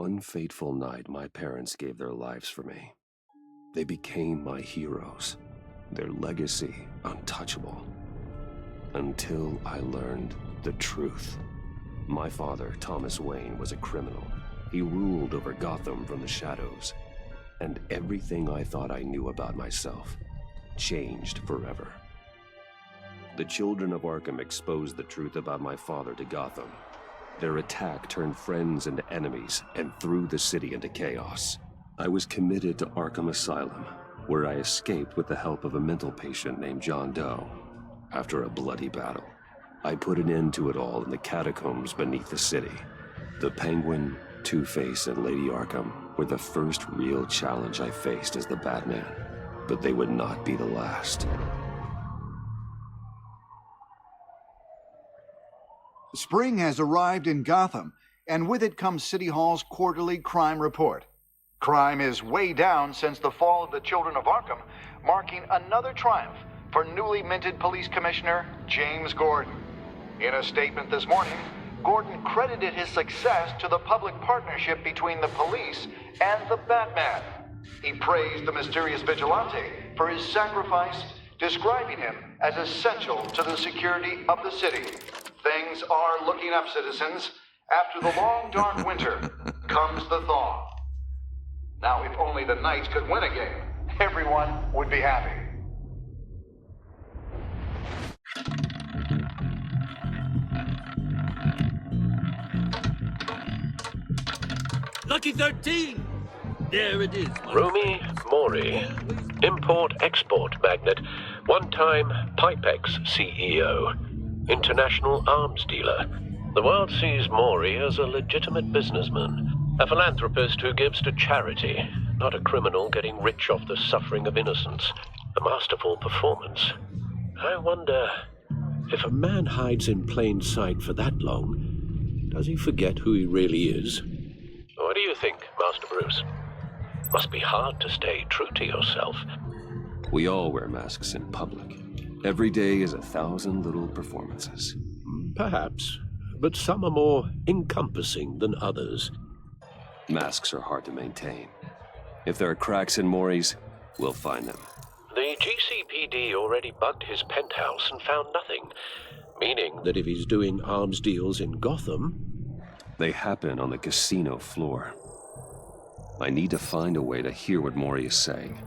one fateful night, my parents gave their lives for me. They became my heroes, their legacy untouchable. Until I learned the truth. My father, Thomas Wayne, was a criminal. He ruled over Gotham from the shadows. And everything I thought I knew about myself changed forever. The children of Arkham exposed the truth about my father to Gotham. Their attack turned friends into enemies and threw the city into chaos. I was committed to Arkham Asylum, where I escaped with the help of a mental patient named John Doe. After a bloody battle, I put an end to it all in the catacombs beneath the city. The Penguin, Two-Face, and Lady Arkham were the first real challenge I faced as the Batman, but they would not be the last. Spring has arrived in Gotham, and with it comes City Hall's quarterly crime report. Crime is way down since the fall of the Children of Arkham, marking another triumph for newly minted Police Commissioner James Gordon. In a statement this morning, Gordon credited his success to the public partnership between the police and the Batman. He praised the mysterious vigilante for his sacrifice, describing him as essential to the security of the city. Things are looking up, citizens. After the long, dark winter comes the thaw. Now, if only the Knights could win a game, everyone would be happy. Lucky 13! There it is. Romy Mori, import-export magnate, one-time Pipex CEO, international arms dealer. The world sees Mori as a legitimate businessman, a philanthropist who gives to charity, not a criminal getting rich off the suffering of innocence. A masterful performance. I wonder, if a man hides in plain sight for that long, does he forget who he really is? What do you think, Master Bruce? Must be hard to stay true to yourself. We all wear masks in public. Every day is 1,000 little performances. Perhaps, but some are more encompassing than others. Masks are hard to maintain. If there are cracks in Mori's, we'll find them. The GCPD already bugged his penthouse and found nothing, meaning that if he's doing arms deals in Gotham... They happen on the casino floor. I need to find a way to hear what Mori is saying.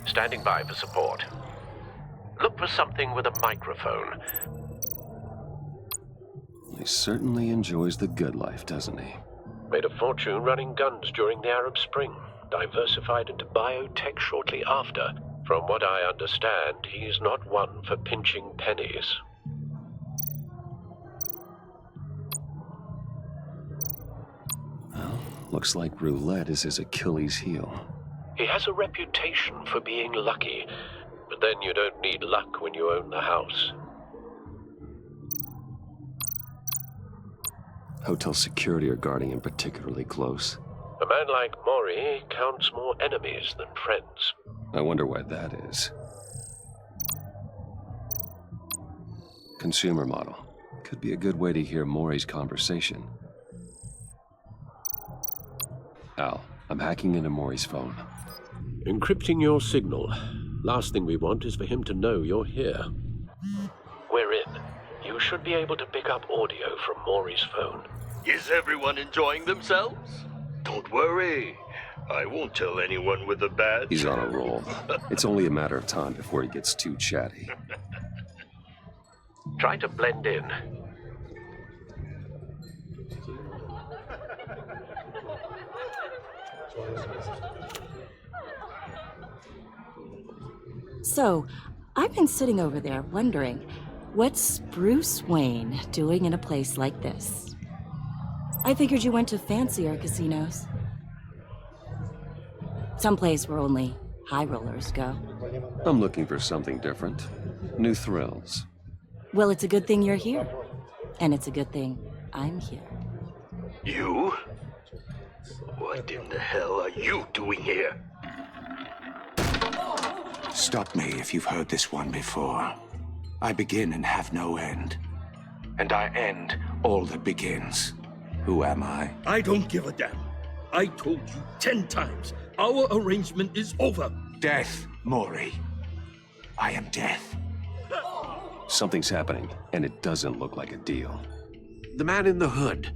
Standing by for support. Look for something with a microphone. He certainly enjoys the good life, doesn't he? Made a fortune running guns during the Arab Spring. Diversified into biotech shortly after. From what I understand, he's not one for pinching pennies. Well, looks like roulette is his Achilles heel. He has a reputation for being lucky, but then you don't need luck when you own the house. Hotel security are guarding him particularly close. A man like Mori counts more enemies than friends. I wonder why that is. Consumer model. Could be a good way to hear Mori's conversation. Al, I'm hacking into Mori's phone. Encrypting your signal. Last thing we want is for him to know you're here. We're in. You should be able to pick up audio from Mori's phone. Is everyone enjoying themselves? Don't worry. I won't tell anyone with a badge. He's on a roll. It's only a matter of time before he gets too chatty. Try to blend in. So, I've been sitting over there wondering, what's Bruce Wayne doing in a place like this? I figured you went to fancier casinos. Someplace where only high rollers go. I'm looking for something different. New thrills. Well, it's a good thing you're here. And it's a good thing I'm here. You? What in the hell are you doing here? Stop me if you've heard this one before. I begin and have no end. And I end all that begins. Who am I? I don't give a damn. I told you 10 times. Our arrangement is over. Death, Maury. I am death. Something's happening, and it doesn't look like a deal. The man in the hood.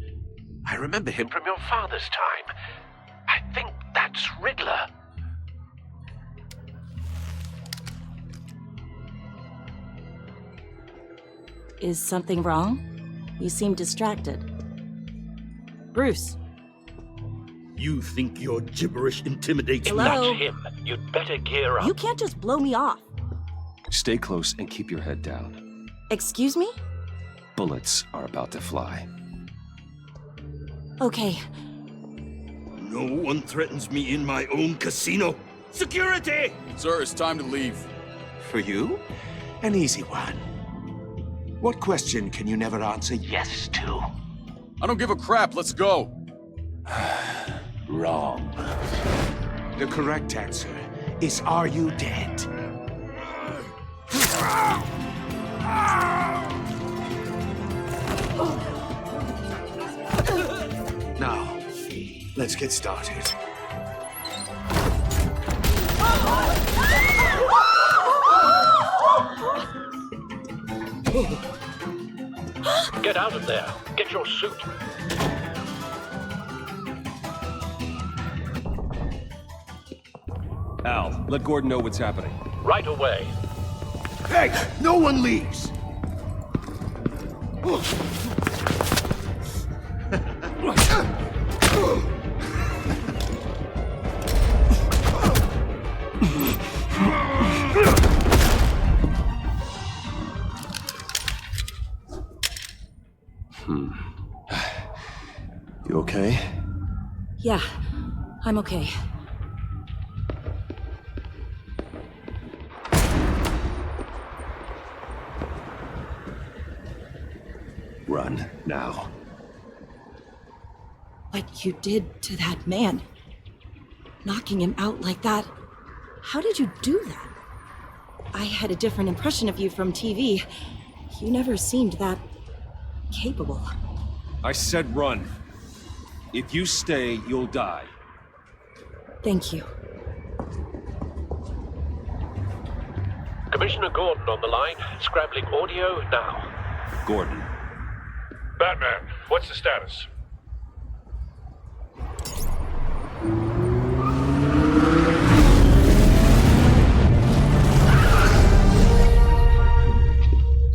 I remember him from your father's time. I think that's Riddler. Is something wrong? You seem distracted. Bruce. You think your gibberish intimidates Hello? me? That's him. You'd better gear up. You can't just blow me off. Stay close and keep your head down. Excuse me? Bullets are about to fly. Okay. No one threatens me in my own casino. Security! Sir, it's time to leave. For you? An easy one. What question can you never answer yes to? I don't give a crap, let's go. Wrong. The correct answer is, are you dead? Now, let's get started. Get out of there. Get your suit. Al, let Gordon know what's happening. Right away. Hey, no one leaves! You okay? Yeah, I'm okay. Run, now. What you did to that man. Knocking him out like that. How did you do that? I had a different impression of you from TV. You never seemed that capable. I said run. If you stay, you'll die. Thank you. Commissioner Gordon on the line. Scrambling audio now. Gordon. Batman, what's the status?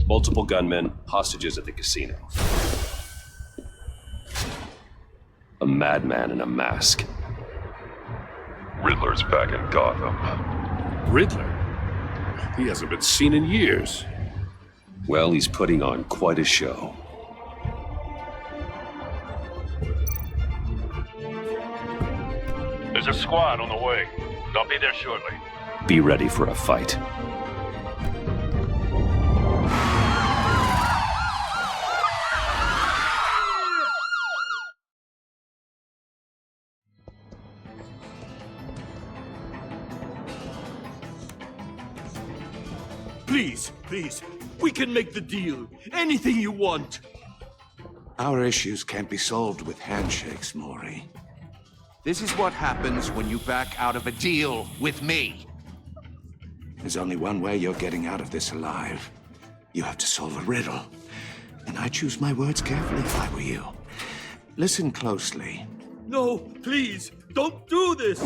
Multiple gunmen, hostages at the casino. A madman in a mask. Riddler's back in Gotham. Riddler? He hasn't been seen in years. Well, he's putting on quite a show. There's a squad on the way. They'll be there shortly. Be ready for a fight. Please, please, we can make the deal. Anything you want. Our issues can't be solved with handshakes, Maury. This is what happens when you back out of a deal with me. There's only one way you're getting out of this alive. You have to solve a riddle. And I choose my words carefully if I were you. Listen closely. No, please, don't do this.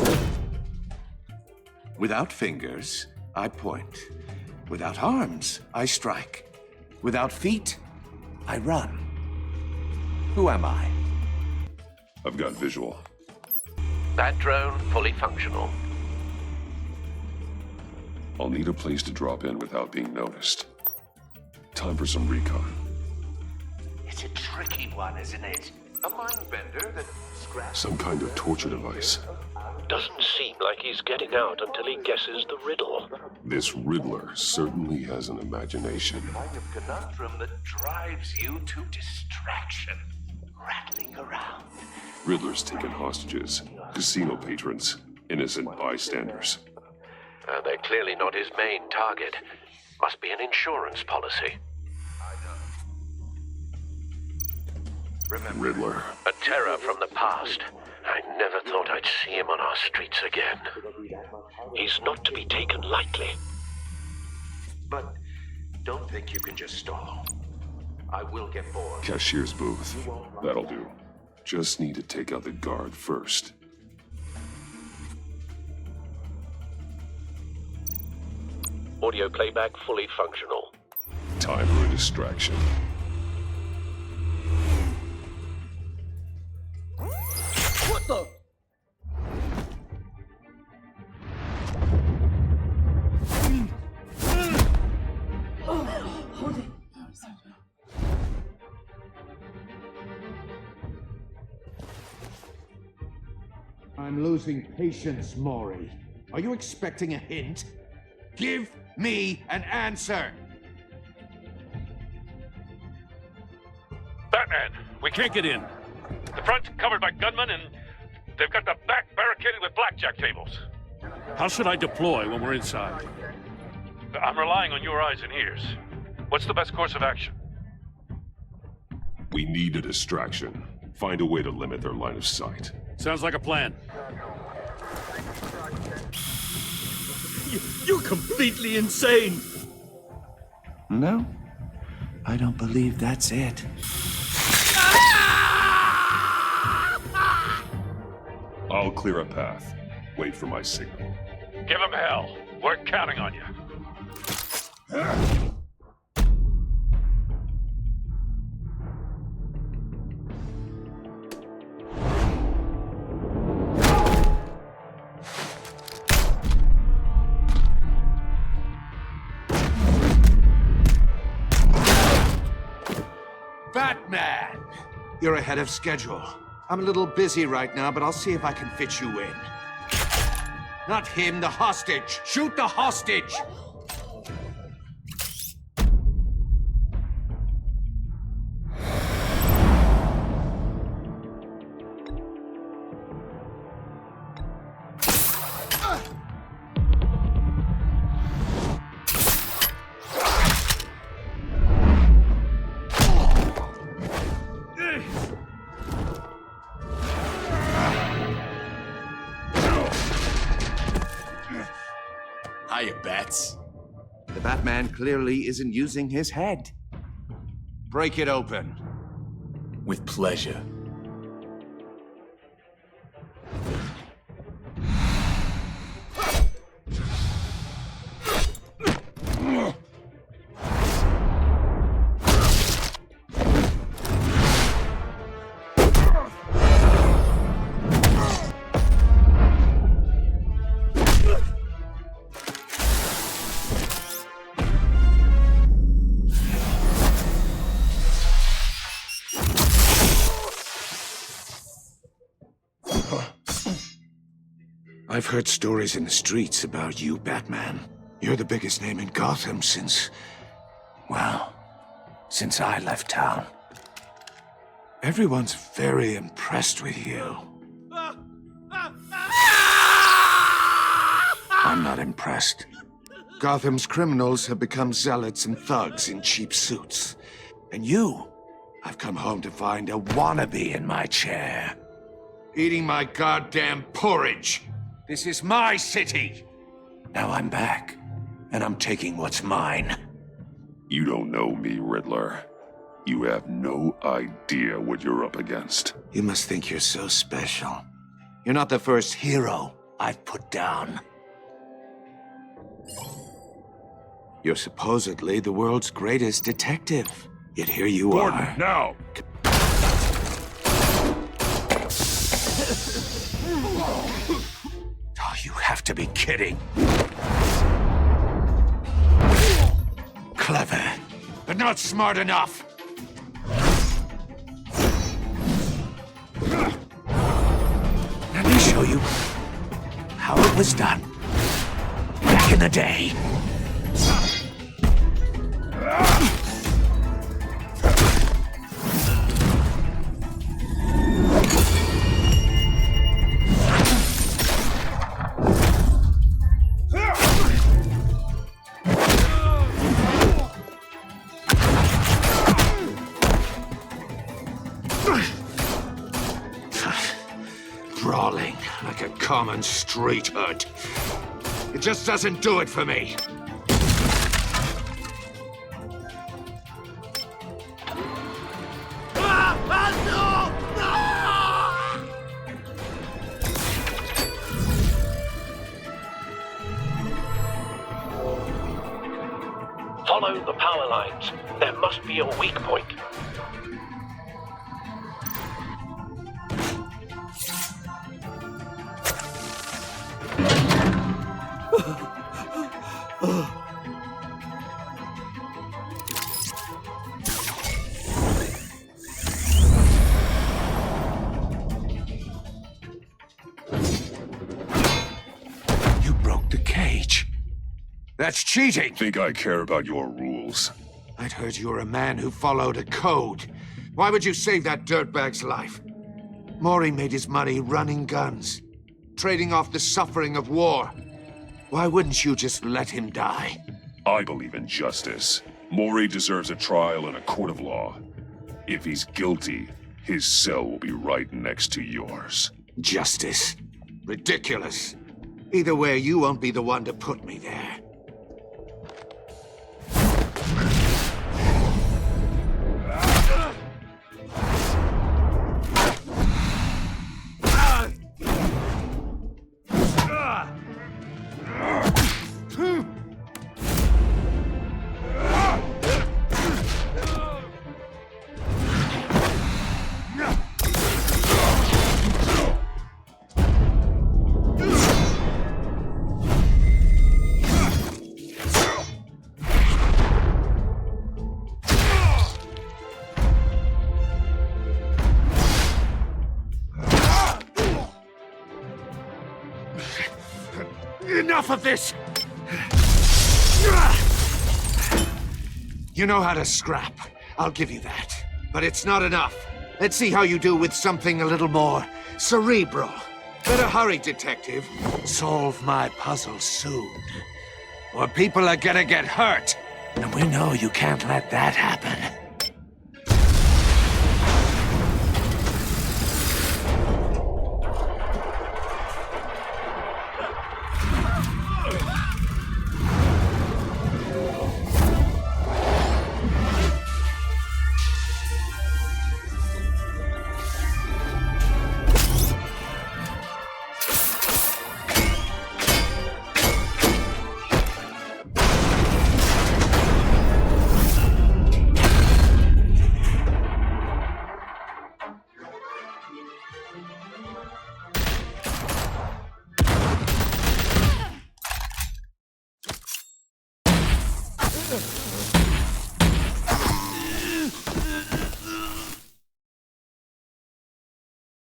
Without fingers, I point. Without arms, I strike. Without feet, I run. Who am I? I've got visual. That drone fully functional. I'll need a place to drop in without being noticed. Time for some recon. It's a tricky one, isn't it? A mind bender that scraps. Some kind of torture device. Doesn't seem like he's getting out until he guesses the riddle. This Riddler certainly has an imagination. Kind of conundrum that drives you to distraction. Rattling around. Riddler's taken hostages, casino patrons, innocent bystanders. They're clearly not his main target. Must be an insurance policy. Remember, Riddler. A terror from the past. I never thought I'd see him on our streets again. He's not to be taken lightly. But don't think you can just stall. I will get bored. Cashier's booth. That'll do. Just need to take out the guard first. Audio playback fully functional. Time for a distraction. What the? I'm losing patience, Maury. Are you expecting a hint? Give me an answer! Batman, we can't get in. The front's covered by gunmen, and they've got the back barricaded with blackjack tables. How should I deploy when we're inside? I'm relying on your eyes and ears. What's the best course of action? We need a distraction. Find a way to limit their line of sight. Sounds like a plan. You're completely insane! No, I don't believe that's it. I'll clear a path. Wait for my signal. Give him hell. We're counting on you. Batman! You're ahead of schedule. I'm a little busy right now, but I'll see if I can fit you in. Not him, the hostage! Shoot the hostage! Hiya, Bats. The Batman clearly isn't using his head. Break it open. With pleasure. I've heard stories in the streets about you, Batman. You're the biggest name in Gotham since I left town. Everyone's very impressed with you. I'm not impressed. Gotham's criminals have become zealots and thugs in cheap suits. And you, I've come home to find a wannabe in my chair. Eating my goddamn porridge. This is my city. Now I'm back, and I'm taking what's mine. You don't know me, Riddler. You have no idea what you're up against. You must think you're so special. You're not the first hero I've put down. You're supposedly the world's greatest detective. Yet here you Gordon, are. now! Oh, you have to be kidding. Clever, but not smart enough. Let me show you how it was done back in the day. common street hood. It just doesn't do it for me. Follow the power lines. There must be a weak point. You broke the cage. That's cheating! Think I care about your rules? I'd heard you were a man who followed a code. Why would you save that dirtbag's life? Maury made his money running guns, trading off the suffering of war. Why wouldn't you just let him die? I believe in justice. Maury deserves a trial in a court of law. If he's guilty, his cell will be right next to yours. Justice? Ridiculous. Either way, you won't be the one to put me there. Enough of this! You know how to scrap. I'll give you that. But it's not enough. Let's see how you do with something a little more cerebral. Better hurry, detective. Solve my puzzle soon. Or people are gonna get hurt. And we know you can't let that happen.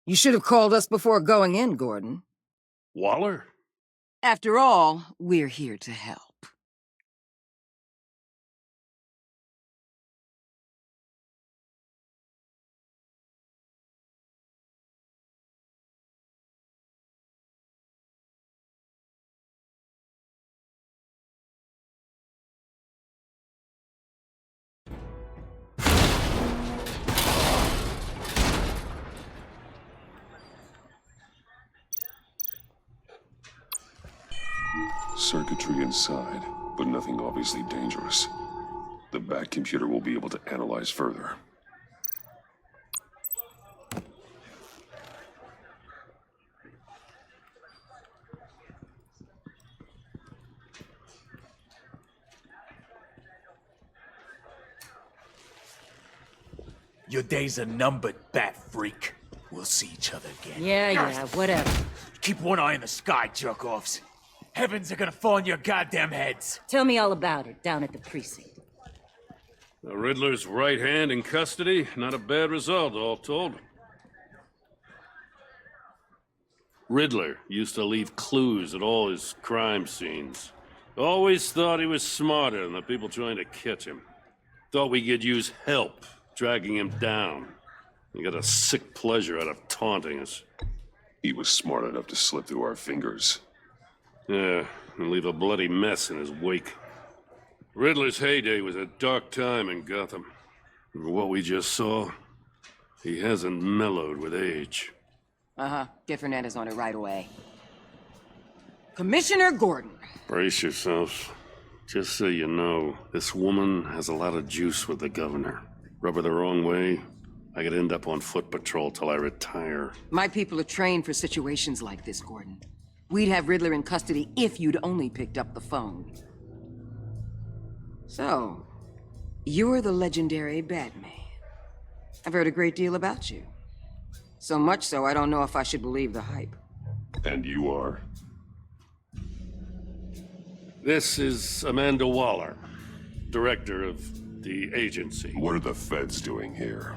You should have called us before going in, Gordon. Waller? After all, we're here to help. Circuitry inside, but nothing obviously dangerous. The back computer will be able to analyze further. Your days are numbered, bat freak. We'll see each other again. Yeah, whatever. Keep one eye in the sky, jerk-offs. Heavens are gonna fall on your goddamn heads. Tell me all about it down at the precinct. The Riddler's right hand in custody. Not a bad result, all told. Riddler used to leave clues at all his crime scenes. Always thought he was smarter than the people trying to catch him. Thought we could use help dragging him down. He got a sick pleasure out of taunting us. He was smart enough to slip through our fingers. Yeah, and leave a bloody mess in his wake. Riddler's heyday was a dark time in Gotham. And what we just saw, he hasn't mellowed with age. Uh-huh. Get Fernandez on it right away. Commissioner Gordon. Brace yourselves. Just so you know, this woman has a lot of juice with the governor. Rub her the wrong way, I could end up on foot patrol till I retire. My people are trained for situations like this, Gordon. We'd have Riddler in custody if you'd only picked up the phone. So, you're the legendary Batman. I've heard a great deal about you. So much so, I don't know if I should believe the hype. And you are? This is Amanda Waller, director of the agency. What are the feds doing here?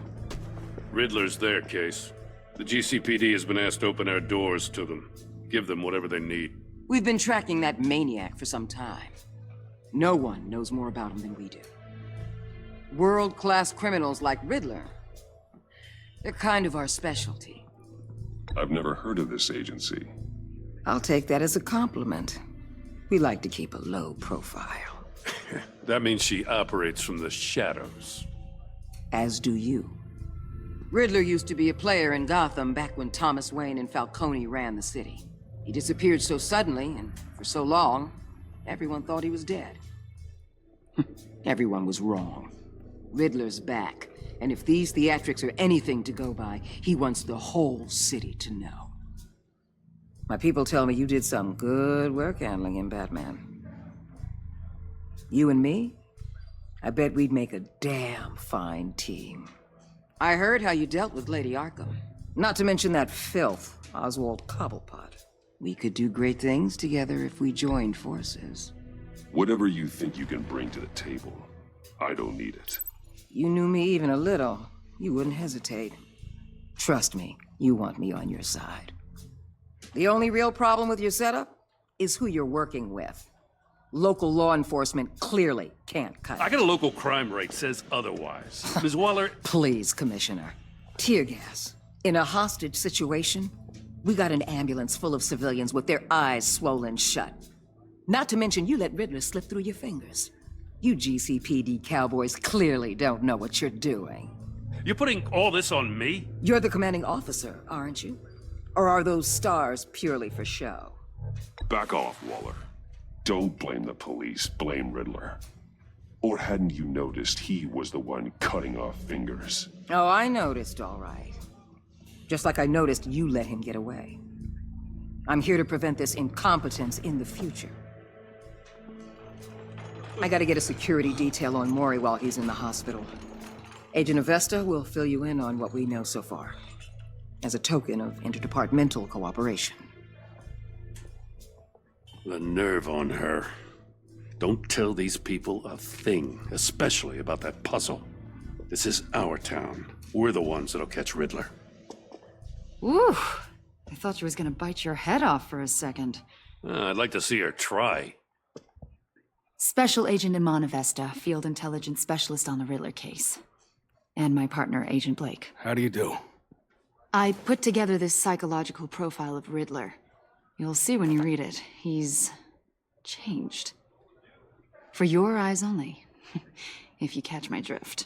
Riddler's their case. The GCPD has been asked to open our doors to them. Give them whatever they need. We've been tracking that maniac for some time. No one knows more about him than we do. World-class criminals like Riddler. They're kind of our specialty. I've never heard of this agency. I'll take that as a compliment. We like to keep a low profile. That means she operates from the shadows. As do you. Riddler used to be a player in Gotham back when Thomas Wayne and Falcone ran the city. He disappeared so suddenly and for so long, everyone thought he was dead. Everyone was wrong. Riddler's back, and if these theatrics are anything to go by, he wants the whole city to know. My people tell me you did some good work handling him, Batman. You and me? I bet we'd make a damn fine team. I heard how you dealt with Lady Arkham. Not to mention that filth, Oswald Cobblepot. We could do great things together if we joined forces. Whatever you think you can bring to the table, I don't need it. You knew me even a little, you wouldn't hesitate. Trust me, you want me on your side. The only real problem with your setup is who you're working with. Local law enforcement clearly can't cut it. I got a local crime rate says otherwise. Ms. Waller... Please, Commissioner. Tear gas. In a hostage situation, we got an ambulance full of civilians with their eyes swollen shut. Not to mention you let Riddler slip through your fingers. You GCPD cowboys clearly don't know what you're doing. You're putting all this on me? You're the commanding officer, aren't you? Or are those stars purely for show? Back off, Waller. Don't blame the police, blame Riddler. Or hadn't you noticed he was the one cutting off fingers? Oh, I noticed, all right. Just like I noticed you let him get away. I'm here to prevent this incompetence in the future. I gotta get a security detail on Maury while he's in the hospital. Agent Avesta will fill you in on what we know so far, as a token of interdepartmental cooperation. The nerve on her. Don't tell these people a thing, especially about that puzzle. This is our town. We're the ones that'll catch Riddler. Ooh, I thought she was gonna bite your head off for a second. I'd like to see her try. Special Agent Iman Avesta, Field Intelligence Specialist on the Riddler case. And my partner, Agent Blake. How do you do? I put together this psychological profile of Riddler. You'll see when you read it. He's changed. For your eyes only, if you catch my drift.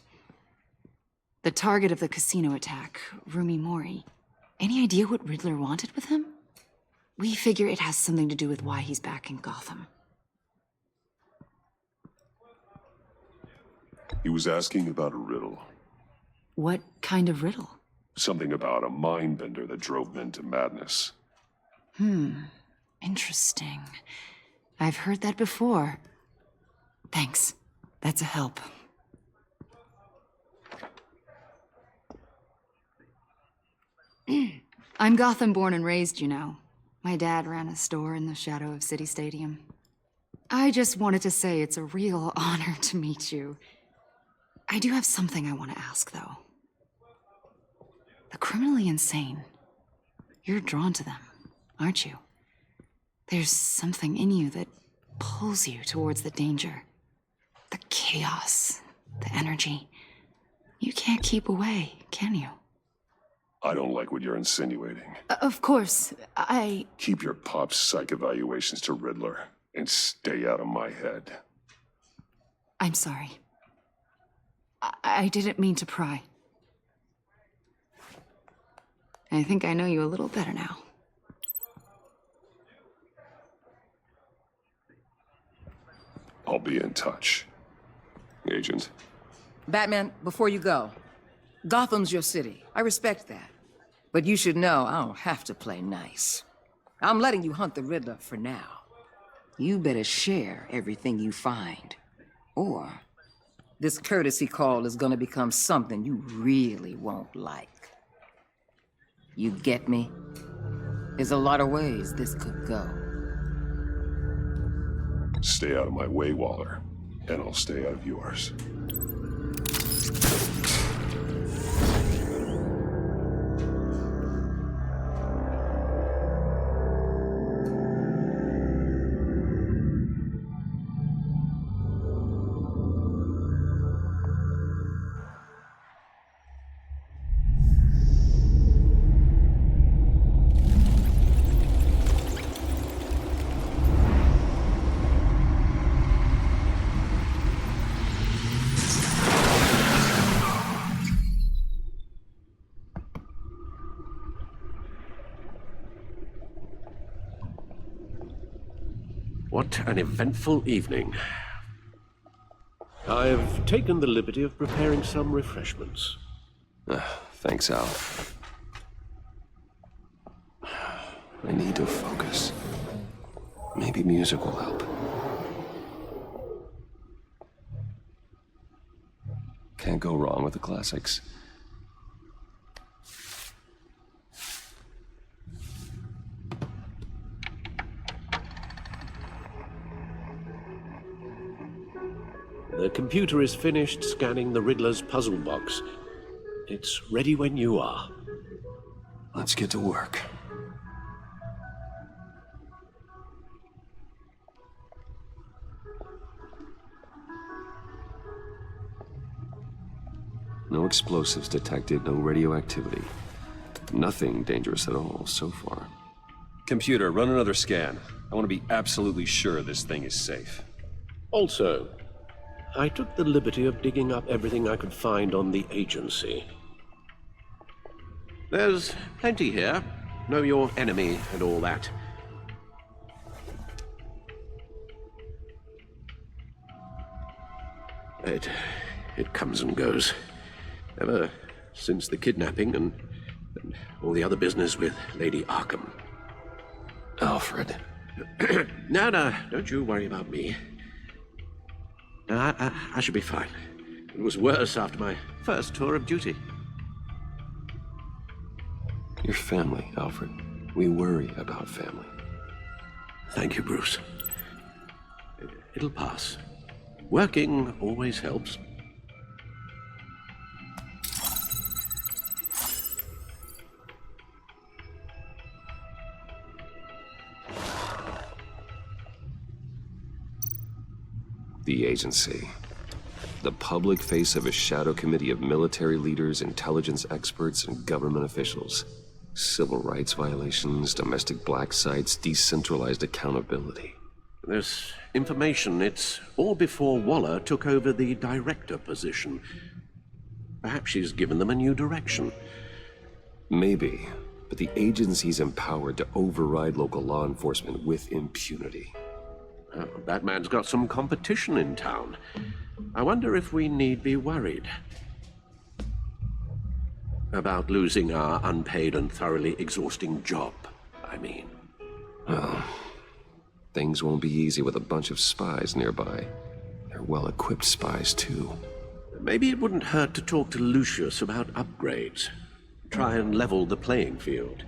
The target of the casino attack, Rumi Mori. Any idea what Riddler wanted with him? We figure it has something to do with why he's back in Gotham. He was asking about a riddle. What kind of riddle? Something about a mind-bender that drove men to madness. Interesting. I've heard that before. Thanks. That's a help. I'm Gotham born and raised, you know. My dad ran a store in the shadow of City Stadium. I just wanted to say it's a real honor to meet you. I do have something I want to ask, though. The criminally insane. You're drawn to them, aren't you? There's something in you that pulls you towards the danger. The chaos, the energy. You can't keep away, can you? I don't like what you're insinuating. Of course, Keep your pop psych evaluations to Riddler and stay out of my head. I'm sorry. I didn't mean to pry. I think I know you a little better now. I'll be in touch. Agent. Batman, before you go, Gotham's your city. I respect that. But you should know I don't have to play nice. I'm letting you hunt the Riddler for now. You better share everything you find. Or this courtesy call is gonna become something you really won't like. You get me? There's a lot of ways this could go. Stay out of my way, Waller, and I'll stay out of yours. What an eventful evening. I've taken the liberty of preparing some refreshments. Thanks, Al. I need to focus. Maybe music will help. Can't go wrong with the classics. The computer is finished scanning the Riddler's puzzle box. It's ready when you are. Let's get to work. No explosives detected, no radioactivity. Nothing dangerous at all so far. Computer, run another scan. I want to be absolutely sure this thing is safe. Also, I took the liberty of digging up everything I could find on the agency. There's plenty here. Know your enemy and all that. It comes and goes. Ever since the kidnapping and all the other business with Lady Arkham. Alfred. No, don't you worry about me. I should be fine. It was worse after my first tour of duty. Your family, Alfred. We worry about family. Thank you, Bruce. It'll pass. Working always helps. The agency. The public face of a shadow committee of military leaders, intelligence experts, and government officials. Civil rights violations, domestic black sites, decentralized accountability. There's information. It's all before Waller took over the director position. Perhaps she's given them a new direction. Maybe, but the agency's empowered to override local law enforcement with impunity. Oh, Batman's got some competition in town. I wonder if we need be worried about losing our unpaid and thoroughly exhausting job, I mean. Well, things won't be easy with a bunch of spies nearby. They're well-equipped spies, too. Maybe it wouldn't hurt to talk to Lucius about upgrades. Try and level the playing field.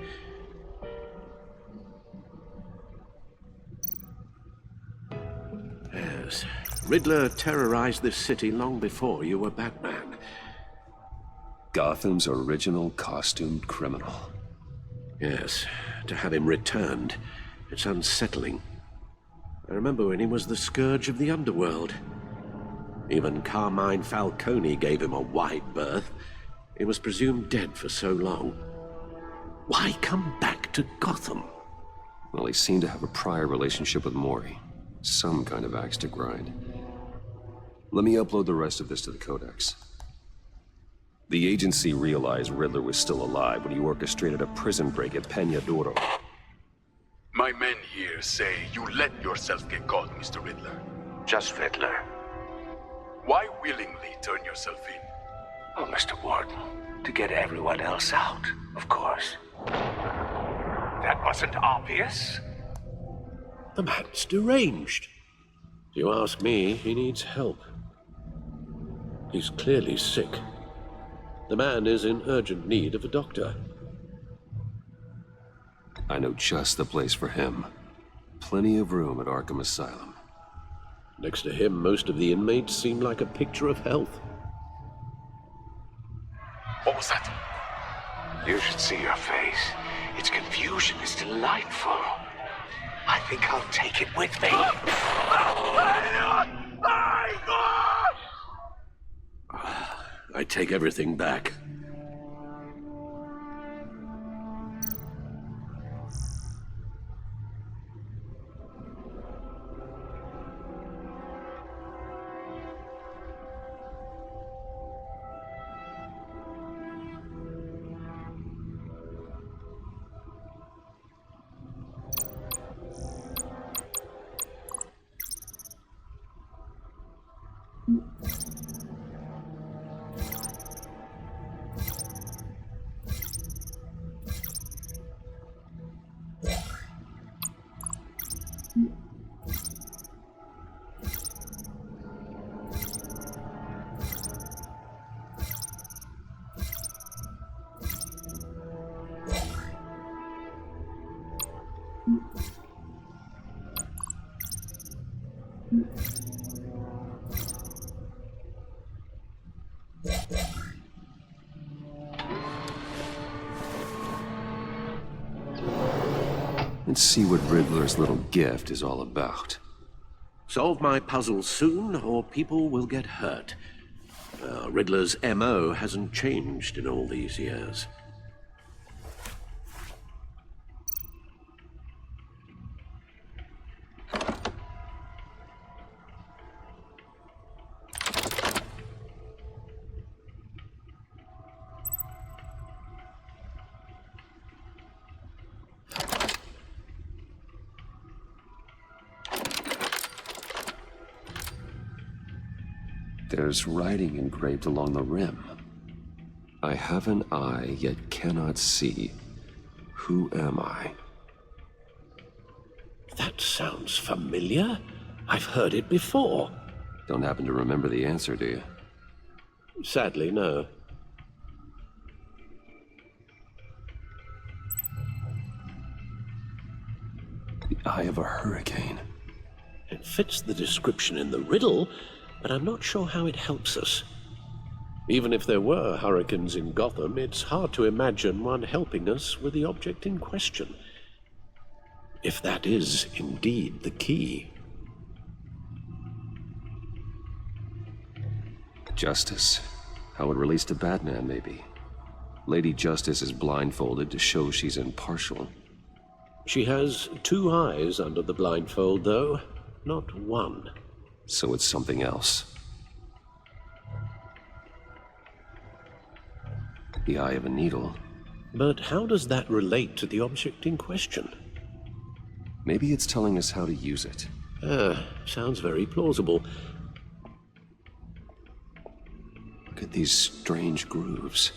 Yes, Riddler terrorized this city long before you were Batman. Gotham's original costumed criminal. Yes, to have him returned, it's unsettling. I remember when he was the scourge of the underworld. Even Carmine Falcone gave him a wide berth. He was presumed dead for so long. Why come back to Gotham? Well, he seemed to have a prior relationship with Mori. Some kind of axe to grind. Let me upload the rest of this to the Codex. The agency realized Riddler was still alive when he orchestrated a prison break at Peña Duro. My men here say you let yourself get caught, Mr. Riddler. Just Riddler. Why willingly turn yourself in? Oh, Mr. Warden, to get everyone else out, of course. That wasn't obvious. The man's deranged. If you ask me, he needs help. He's clearly sick. The man is in urgent need of a doctor. I know just the place for him. Plenty of room at Arkham Asylum. Next to him, most of the inmates seem like a picture of health. What was that? You should see your face. Its confusion is delightful. I think I'll take it with me. I take everything back. Let's see what Riddler's little gift is all about. Solve my puzzles soon, or people will get hurt. Riddler's MO hasn't changed in all these years. There's writing engraved along the rim. I have an eye, yet cannot see. Who am I? That sounds familiar. I've heard it before. Don't happen to remember the answer, do you? Sadly, no. The eye of a hurricane. It fits the description in the riddle, but I'm not sure how it helps us. Even if there were hurricanes in Gotham, it's hard to imagine one helping us with the object in question. If that is indeed the key. Justice. How it relates to Batman, maybe. Lady Justice is blindfolded to show she's impartial. She has two eyes under the blindfold, though, not one. So it's something else. The eye of a needle. But how does that relate to the object in question? Maybe it's telling us how to use it. Sounds very plausible. Look at these strange grooves.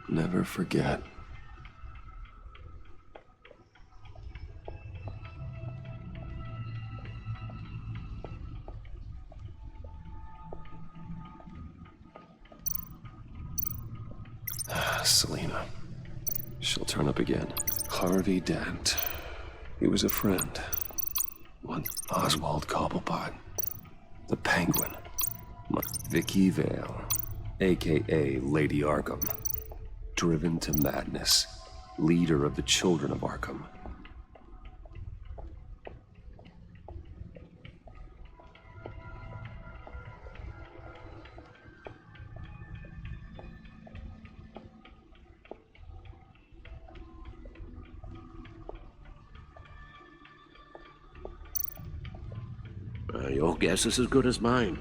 Never forget. Selena. She'll turn up again. Harvey Dent. He was a friend. One Oswald Cobblepot. The Penguin. Vicky Vale, a.k.a. Lady Arkham. Driven to madness. Leader of the Children of Arkham. Your guess is as good as mine.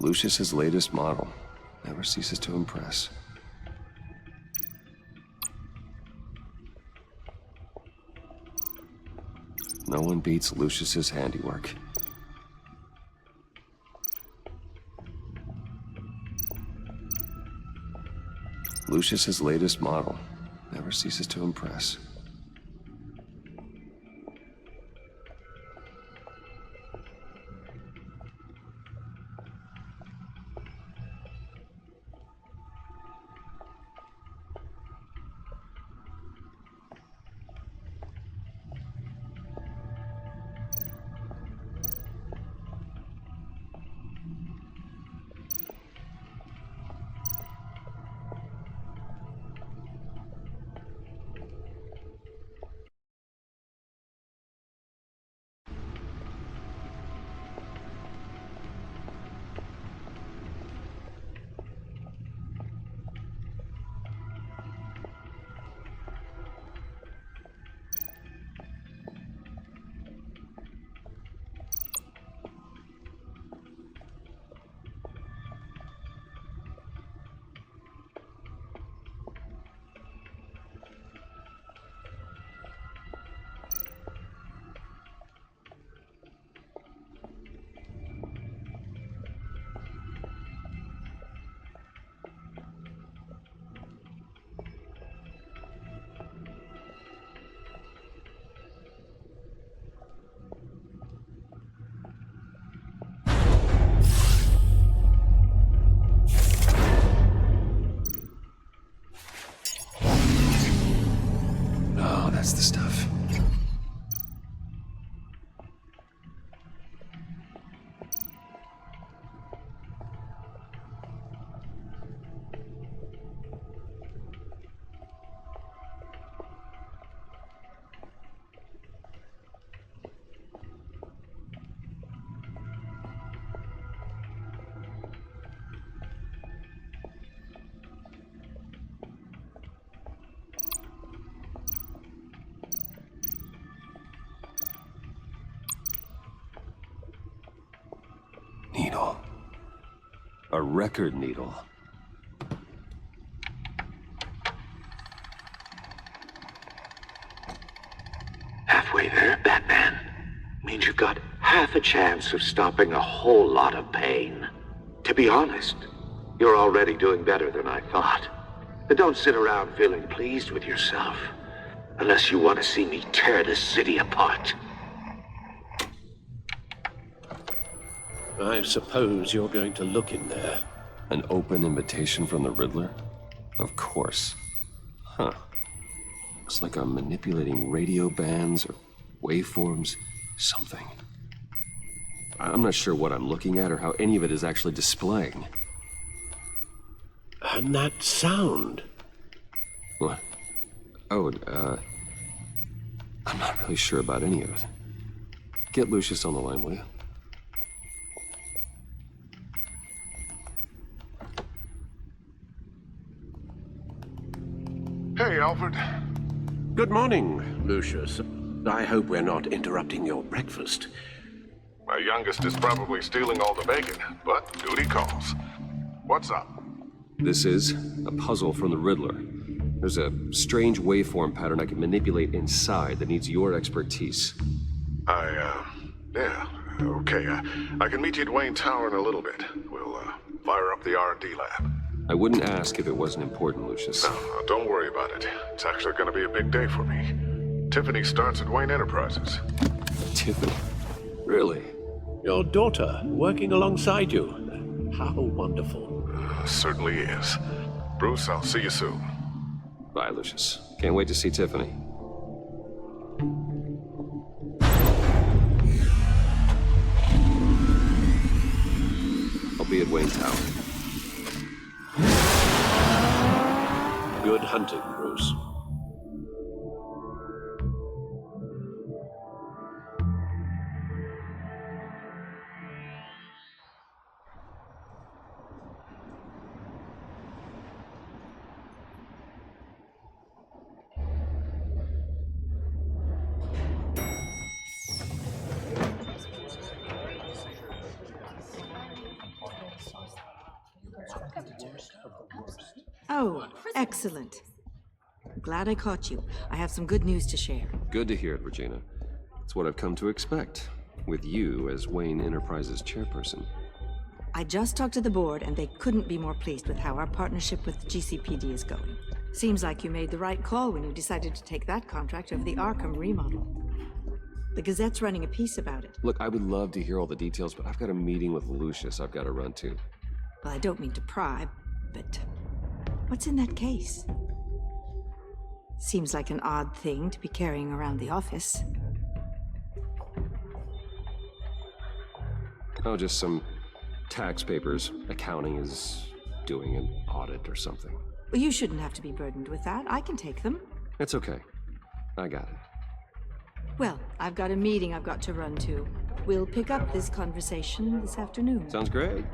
Lucius's latest model never ceases to impress. No one beats Lucius's handiwork. Lucius's latest model never ceases to impress. Oh, that's the stuff. Needle. A record needle. Halfway there, Batman. Means you've got half a chance of stopping a whole lot of pain. To be honest, you're already doing better than I thought. But don't sit around feeling pleased with yourself. Unless you want to see me tear this city apart. I suppose you're going to look in there. An open invitation from the Riddler? Of course. Huh. Looks like I'm manipulating radio bands or waveforms, something. I'm not sure what I'm looking at or how any of it is actually displaying. And that sound. What? Oh, I'm not really sure about any of it. Get Lucius on the line, will you? Hey, Alfred. Good morning, Lucius. I hope we're not interrupting your breakfast. My youngest is probably stealing all the bacon, but duty calls. What's up? This is a puzzle from the Riddler. There's a strange waveform pattern I can manipulate inside that needs your expertise. Yeah, okay. I can meet you at Wayne Tower in a little bit. We'll, fire up the R&D lab. I wouldn't ask if it wasn't important, Lucius. No, don't worry about it. It's actually gonna be a big day for me. Tiffany starts at Wayne Enterprises. Tiffany? Really? Your daughter, working alongside you. How wonderful. Certainly is. Bruce, I'll see you soon. Bye, Lucius. Can't wait to see Tiffany. I'll be at Wayne Tower. Good hunting, Bruce. Oh, excellent. Glad I caught you. I have some good news to share. Good to hear it, Regina. It's what I've come to expect, with you as Wayne Enterprises chairperson. I just talked to the board, and they couldn't be more pleased with how our partnership with GCPD is going. Seems like you made the right call when you decided to take that contract over the Arkham remodel. The Gazette's running a piece about it. Look, I would love to hear all the details, but I've got a meeting with Lucius I've got to run to. Well, I don't mean to pry, but what's in that case? Seems like an odd thing to be carrying around the office. Oh, just some tax papers. Accounting is doing an audit or something. Well, you shouldn't have to be burdened with that. I can take them. It's okay. I got it. Well, I've got a meeting I've got to run to. We'll pick up this conversation this afternoon. Sounds great.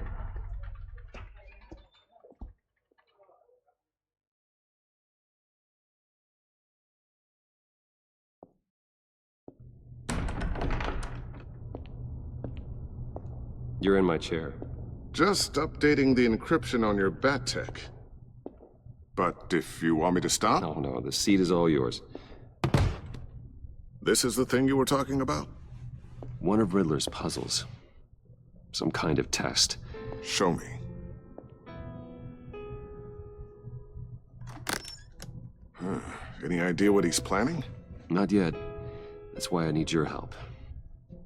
You're in my chair. Just updating the encryption on your bat tech. But if you want me to stop? No, the seat is all yours. This is the thing you were talking about? One of Riddler's puzzles. Some kind of test. Show me. Any idea what he's planning? Not yet. That's why I need your help.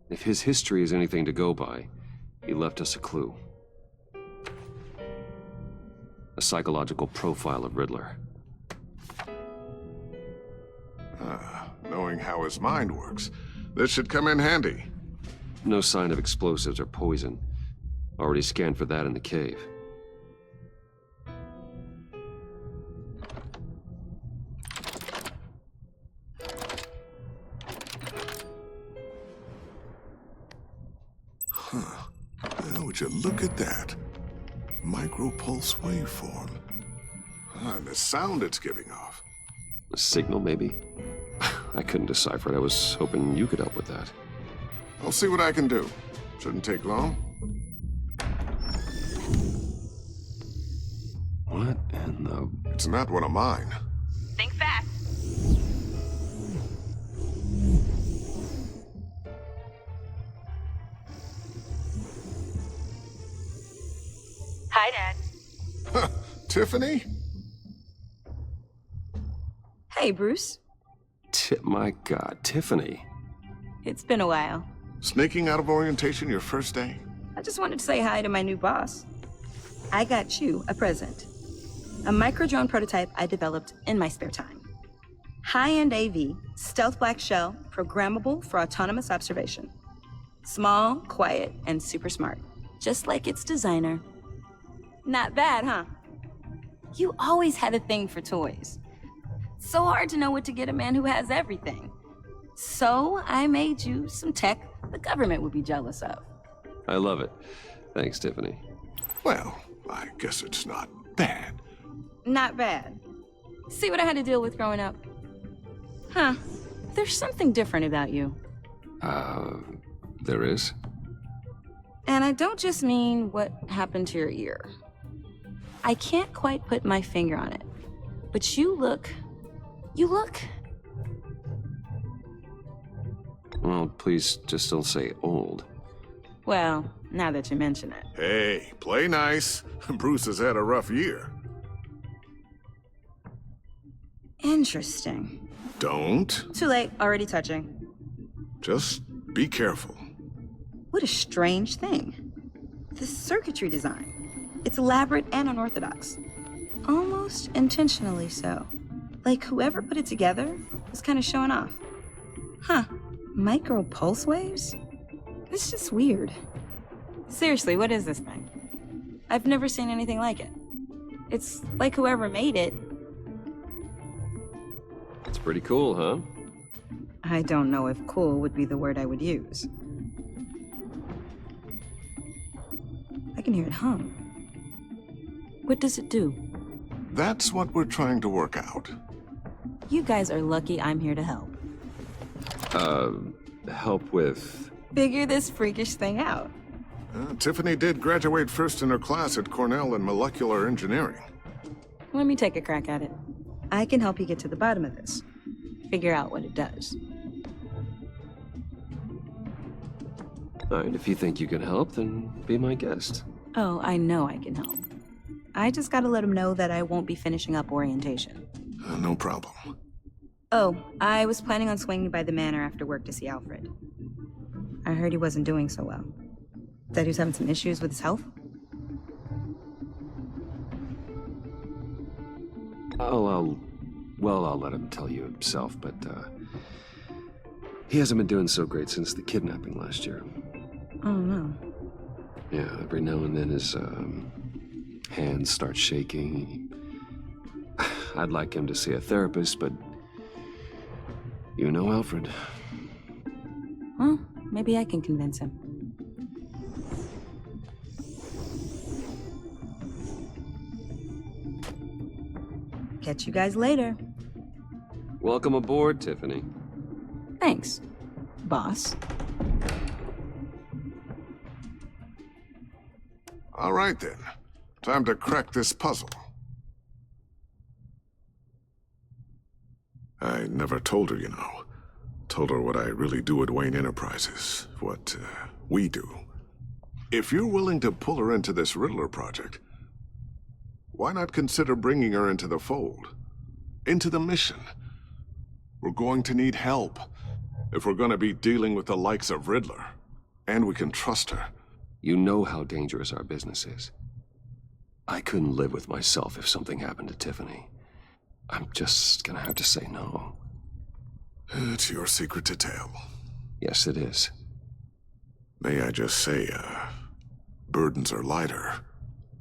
If his history is anything to go by, he left us a clue. A psychological profile of Riddler. Knowing how his mind works, this should come in handy. No sign of explosives or poison. Already scanned for that in the cave. Well, would you look at that? Micro-pulse waveform. And the sound it's giving off. A signal, maybe? I couldn't decipher it. I was hoping you could help with that. I'll see what I can do. Shouldn't take long. What in the... It's not one of mine. Think fast. Hi, Dad. Tiffany? Hey, Bruce. My God, Tiffany. It's been a while. Sneaking out of orientation your first day? I just wanted to say hi to my new boss. I got you a present. A micro-drone prototype I developed in my spare time. High-end AV, stealth black shell, programmable for autonomous observation. Small, quiet, and super smart. Just like its designer. Not bad, huh? You always had a thing for toys. So hard to know what to get a man who has everything. So I made you some tech the government would be jealous of. I love it. Thanks, Tiffany. Well, I guess it's not bad. Not bad. See what I had to deal with growing up? Huh. There's something different about you. There is? And I don't just mean what happened to your ear. I can't quite put my finger on it. But you look... Well, please just don't say old. Well, now that you mention it. Hey, play nice. Bruce has had a rough year. Interesting. Don't. Too late, already touching. Just be careful. What a strange thing. The circuitry design. It's elaborate and unorthodox. Almost intentionally so. Like whoever put it together was kind of showing off. Huh. Micro pulse waves? It's just weird. Seriously, what is this thing? I've never seen anything like it. It's like whoever made it. It's pretty cool, huh? I don't know if cool would be the word I would use. I can hear it hum. What does it do? That's what we're trying to work out. You guys are lucky I'm here to help. Help with... Figure this freakish thing out. Tiffany did graduate first in her class at Cornell in molecular engineering. Let me take a crack at it. I can help you get to the bottom of this. Figure out what it does. Alright, if you think you can help, then be my guest. Oh, I know I can help. I just gotta let him know that I won't be finishing up orientation. No problem. Oh, I was planning on swinging by the manor after work to see Alfred. I heard he wasn't doing so well. Said he was having some issues with his health? I'll let him tell you himself, but, he hasn't been doing so great since the kidnapping last year. Oh, no. Yeah, every now and then his, hands start shaking. I'd like him to see a therapist, but you know Alfred. Well, maybe I can convince him. Catch you guys later. Welcome aboard, Tiffany. Thanks, boss. All right, then. Time to crack this puzzle. I never told her, you know. Told her what I really do at Wayne Enterprises. What, we do. If you're willing to pull her into this Riddler project, why not consider bringing her into the fold? Into the mission? We're going to need help if we're going to be dealing with the likes of Riddler. And we can trust her. You know how dangerous our business is. I couldn't live with myself if something happened to Tiffany. I'm just gonna have to say no. It's your secret to tell. Yes, it is. May I just say, burdens are lighter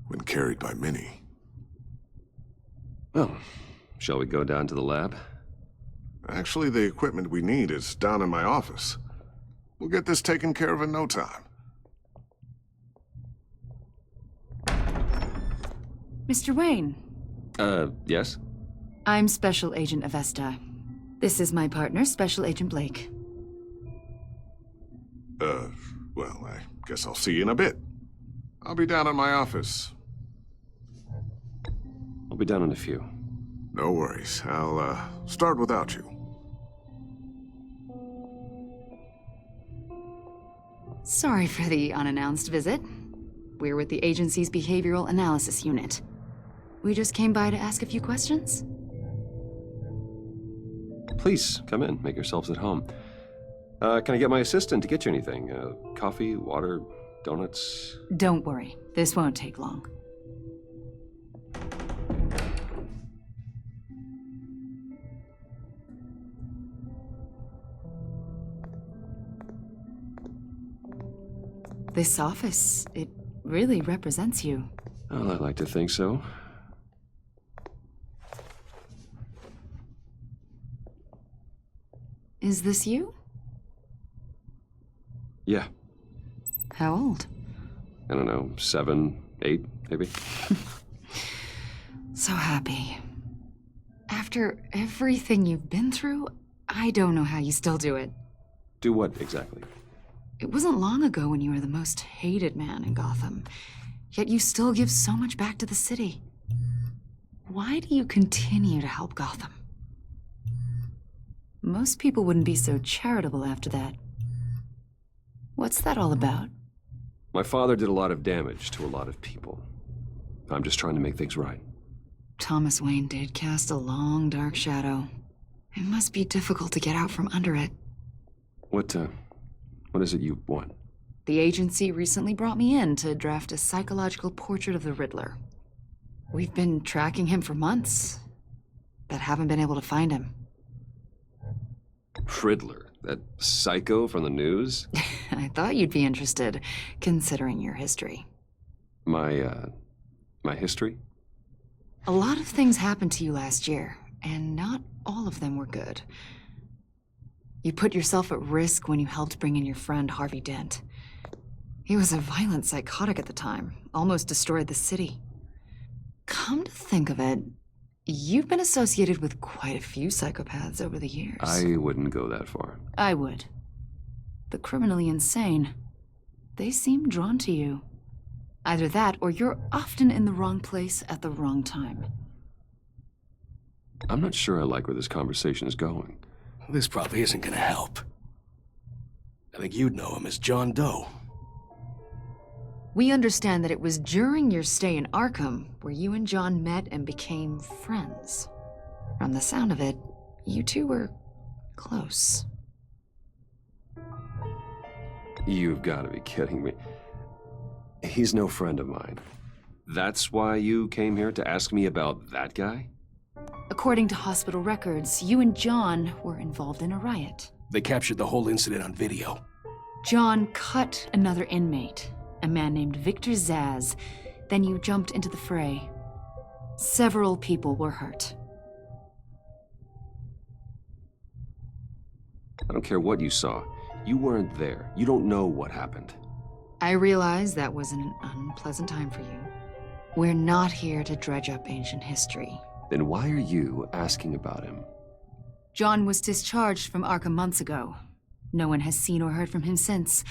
when carried by many. Well, shall we go down to the lab? Actually, the equipment we need is down in my office. We'll get this taken care of in no time. Mr. Wayne. Yes? I'm Special Agent Avesta. This is my partner, Special Agent Blake. Well, I guess I'll see you in a bit. I'll be down in my office. I'll be down in a few. No worries. I'll, start without you. Sorry for the unannounced visit. We're with the agency's Behavioral Analysis Unit. We just came by to ask a few questions. Please, come in. Make yourselves at home. Can I get my assistant to get you anything? Coffee, water, donuts? Don't worry. This won't take long. This office, it really represents you. Well, I like to think so. Is this you? Yeah. How old? I don't know, 7, 8, maybe? So happy. After everything you've been through, I don't know how you still do it. Do what, exactly? It wasn't long ago when you were the most hated man in Gotham, yet you still give so much back to the city. Why do you continue to help Gotham? Most people wouldn't be so charitable after that. What's that all about? My father did a lot of damage to a lot of people. I'm just trying to make things right. Thomas Wayne did cast a long, dark shadow. It must be difficult to get out from under it. What is it you want? The agency recently brought me in to draft a psychological portrait of the Riddler. We've been tracking him for months, but haven't been able to find him. Riddler? That psycho from the news? I thought you'd be interested, considering your history. My history? A lot of things happened to you last year, and not all of them were good. You put yourself at risk when you helped bring in your friend Harvey Dent. He was a violent psychotic at the time, almost destroyed the city. Come to think of it, you've been associated with quite a few psychopaths over the years. I wouldn't go that far. I would. The criminally insane. They seem drawn to you. Either that, or you're often in the wrong place at the wrong time. I'm not sure I like where this conversation is going. This probably isn't gonna help. I think you'd know him as John Doe. We understand that it was during your stay in Arkham where you and John met and became friends. From the sound of it, you two were close. You've got to be kidding me. He's no friend of mine. That's why you came here to ask me about that guy? According to hospital records, you and John were involved in a riot. They captured the whole incident on video. John cut another inmate, a man named Victor Zaz. Then you jumped into the fray. Several people were hurt. I don't care what you saw. You weren't there. You don't know what happened. I realize that was an unpleasant time for you. We're not here to dredge up ancient history. Then why are you asking about him? John was discharged from Arkham months ago. No one has seen or heard from him since.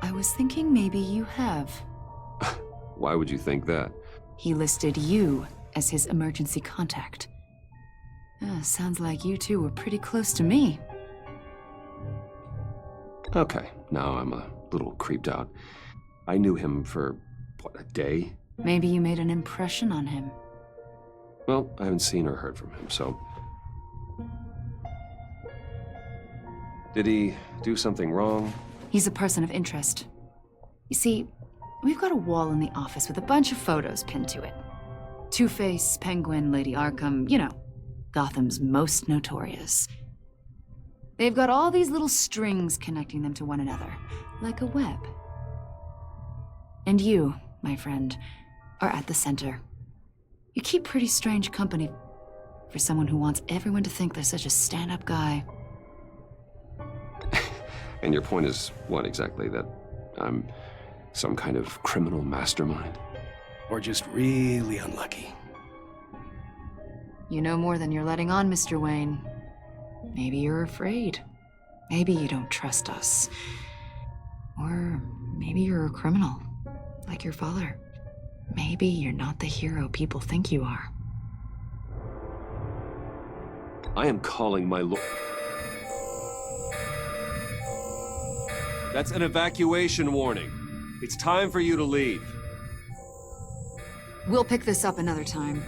I was thinking maybe you have. Why would you think that? He listed you as his emergency contact. Sounds like you two were pretty close to me. Okay, now I'm a little creeped out. I knew him for, what, a day? Maybe you made an impression on him. Well, I haven't seen or heard from him, so... Did he do something wrong? He's a person of interest. You see, we've got a wall in the office with a bunch of photos pinned to it. Two-Face, Penguin, Lady Arkham, you know, Gotham's most notorious. They've got all these little strings connecting them to one another, like a web. And you, my friend, are at the center. You keep pretty strange company for someone who wants everyone to think they're such a stand-up guy. And your point is what exactly? That I'm some kind of criminal mastermind? Or just really unlucky? You know more than you're letting on, Mr. Wayne. Maybe you're afraid. Maybe you don't trust us. Or maybe you're a criminal, like your father. Maybe you're not the hero people think you are. I am calling my lord. That's an evacuation warning. It's time for you to leave. We'll pick this up another time.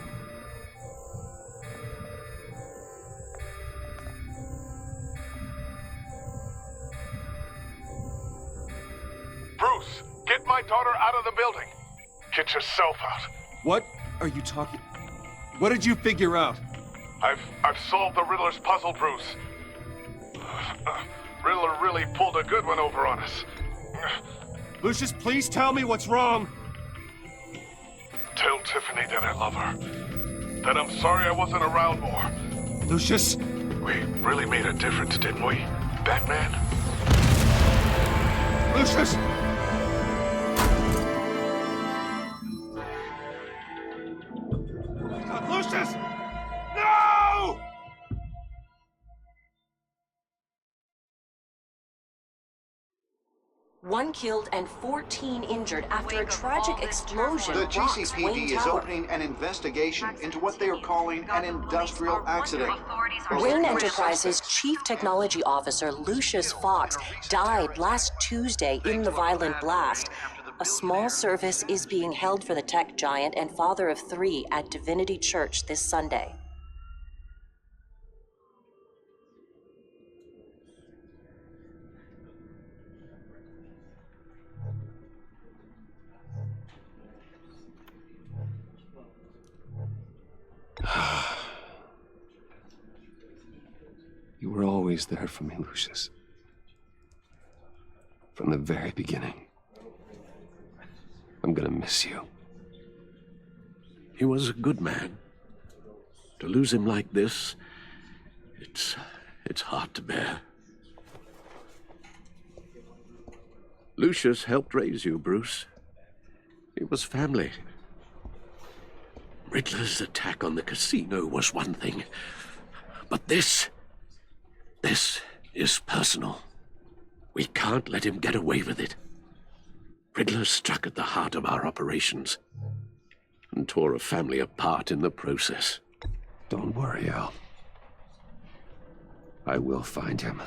Bruce, get my daughter out of the building. Get yourself out. What are you talking? What did you figure out? I've solved the Riddler's puzzle, Bruce. Riddler really pulled a good one over on us. Lucius, please tell me what's wrong. Tell Tiffany that I love her. That I'm sorry I wasn't around more. Lucius? We really made a difference, didn't we, Batman? Lucius! Lucius! No! One killed and 14 injured after a tragic explosion. The rocks Wayne GCPD is Tower. opening an investigation into what they are calling an industrial accident. Wayne Enterprises Chief Technology Officer Lucius Fox died last Tuesday in the violent blast. A small service is being held for the tech giant and father of 3 at Divinity Church this Sunday. You were always there for me, Lucius. From the very beginning. I'm gonna miss you. He was a good man. To lose him like this, it's hard to bear. Lucius helped raise you, Bruce. It was family. Riddler's attack on the casino was one thing, but this is personal. We can't let him get away with it. Riddler struck at the heart of our operations and tore a family apart in the process. Don't worry, Al. I will find him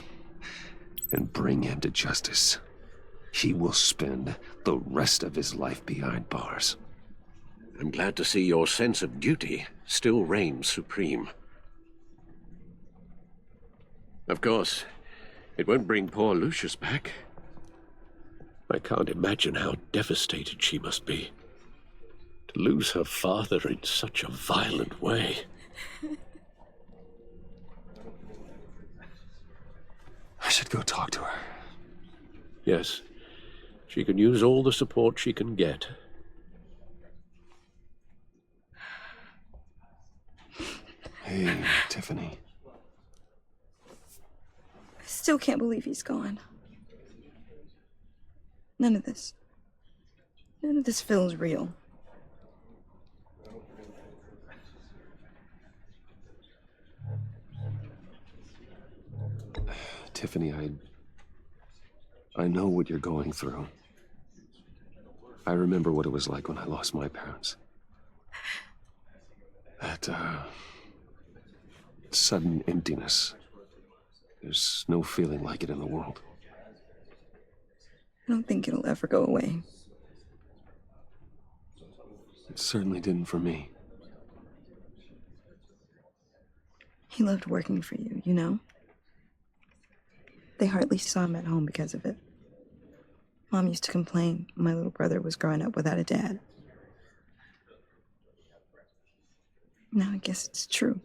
and bring him to justice. He will spend the rest of his life behind bars. I'm glad to see your sense of duty still reigns supreme. Of course, it won't bring poor Lucius back. I can't imagine how devastated she must be. To lose her father in such a violent way. I should go talk to her. Yes, she can use all the support she can get. Hey, Tiffany. I still can't believe he's gone. None of this feels real. Tiffany, I know what you're going through. I remember what it was like when I lost my parents. That, sudden emptiness. There's no feeling like it in the world. I don't think it'll ever go away. It certainly didn't for me. He loved working for you, you know? They hardly saw him at home because of it. Mom used to complain my little brother was growing up without a dad. Now I guess it's true.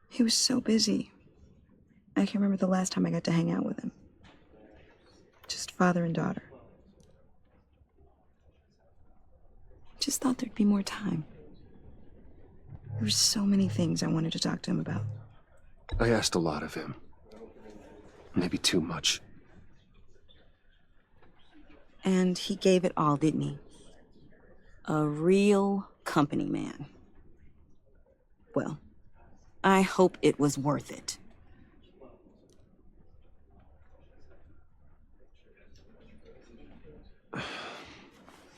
He was so busy. I can't remember the last time I got to hang out with him. Just father and daughter. Just thought there'd be more time. There were so many things I wanted to talk to him about. I asked a lot of him. Maybe too much. And he gave it all, didn't he? A real company man. Well, I hope it was worth it.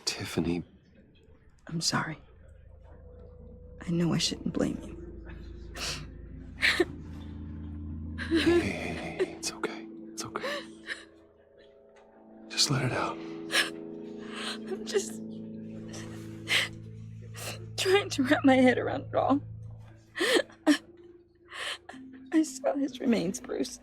Tiffany. I'm sorry. I know I shouldn't blame you. Hey, it's okay. It's okay. Just let it out. I'm just trying to wrap my head around it all. I saw his remains, Bruce.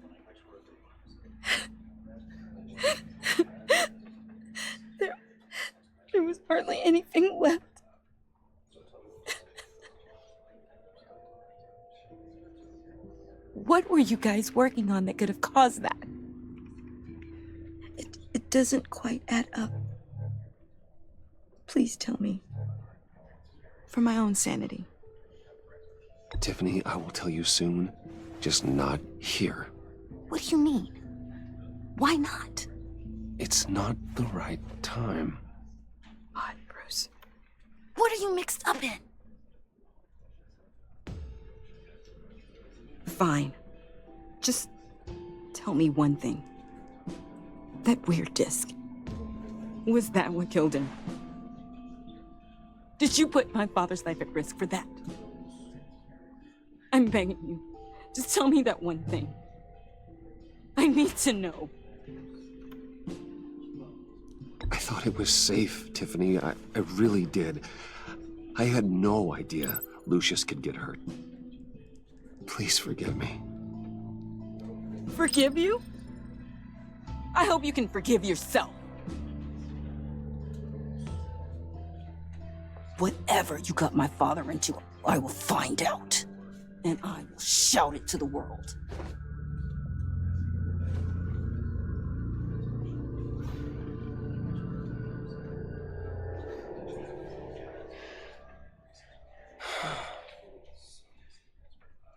There was hardly anything left. What were you guys working on that could have caused that? It doesn't quite add up. Please tell me. For my own sanity. Tiffany, I will tell you soon. Just not here. What do you mean? Why not? It's not the right time. God, Bruce. What are you mixed up in? Fine. Just tell me one thing. That weird disc. Was that what killed him? Did you put my father's life at risk for that? I'm begging you. Just tell me that one thing. I need to know. I thought it was safe, Tiffany. I really did. I had no idea Lucius could get hurt. Please forgive me. Forgive you? I hope you can forgive yourself. Whatever you got my father into, I will find out. And I will shout it to the world.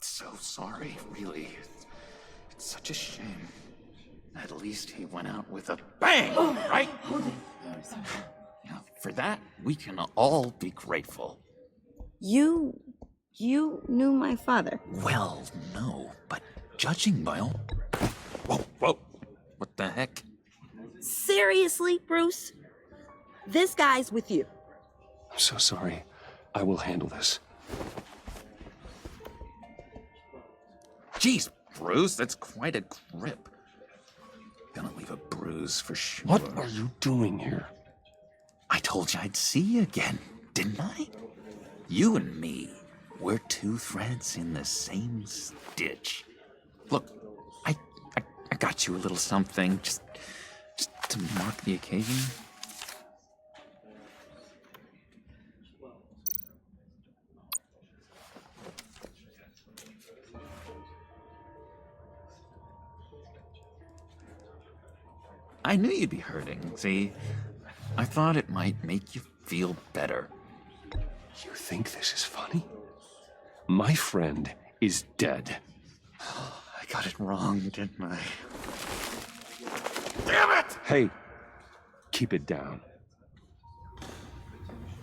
So sorry, really. It's such a shame. At least he went out with a bang, right? Yeah, for that, we can all be grateful. You knew my father. Well, no, but judging by all... Whoa. What the heck? Seriously, Bruce? This guy's with you. I'm so sorry. I will handle this. Jeez, Bruce, that's quite a grip. Gonna leave a bruise for sure. What are you doing here? I told you I'd see you again, didn't I? You and me, we're two threads in the same stitch. Look, I got you a little something, just to mark the occasion. I knew you'd be hurting, see? I thought it might make you feel better. You think this is funny? My friend is dead. I got it wrong, didn't I? Damn it! Hey, keep it down.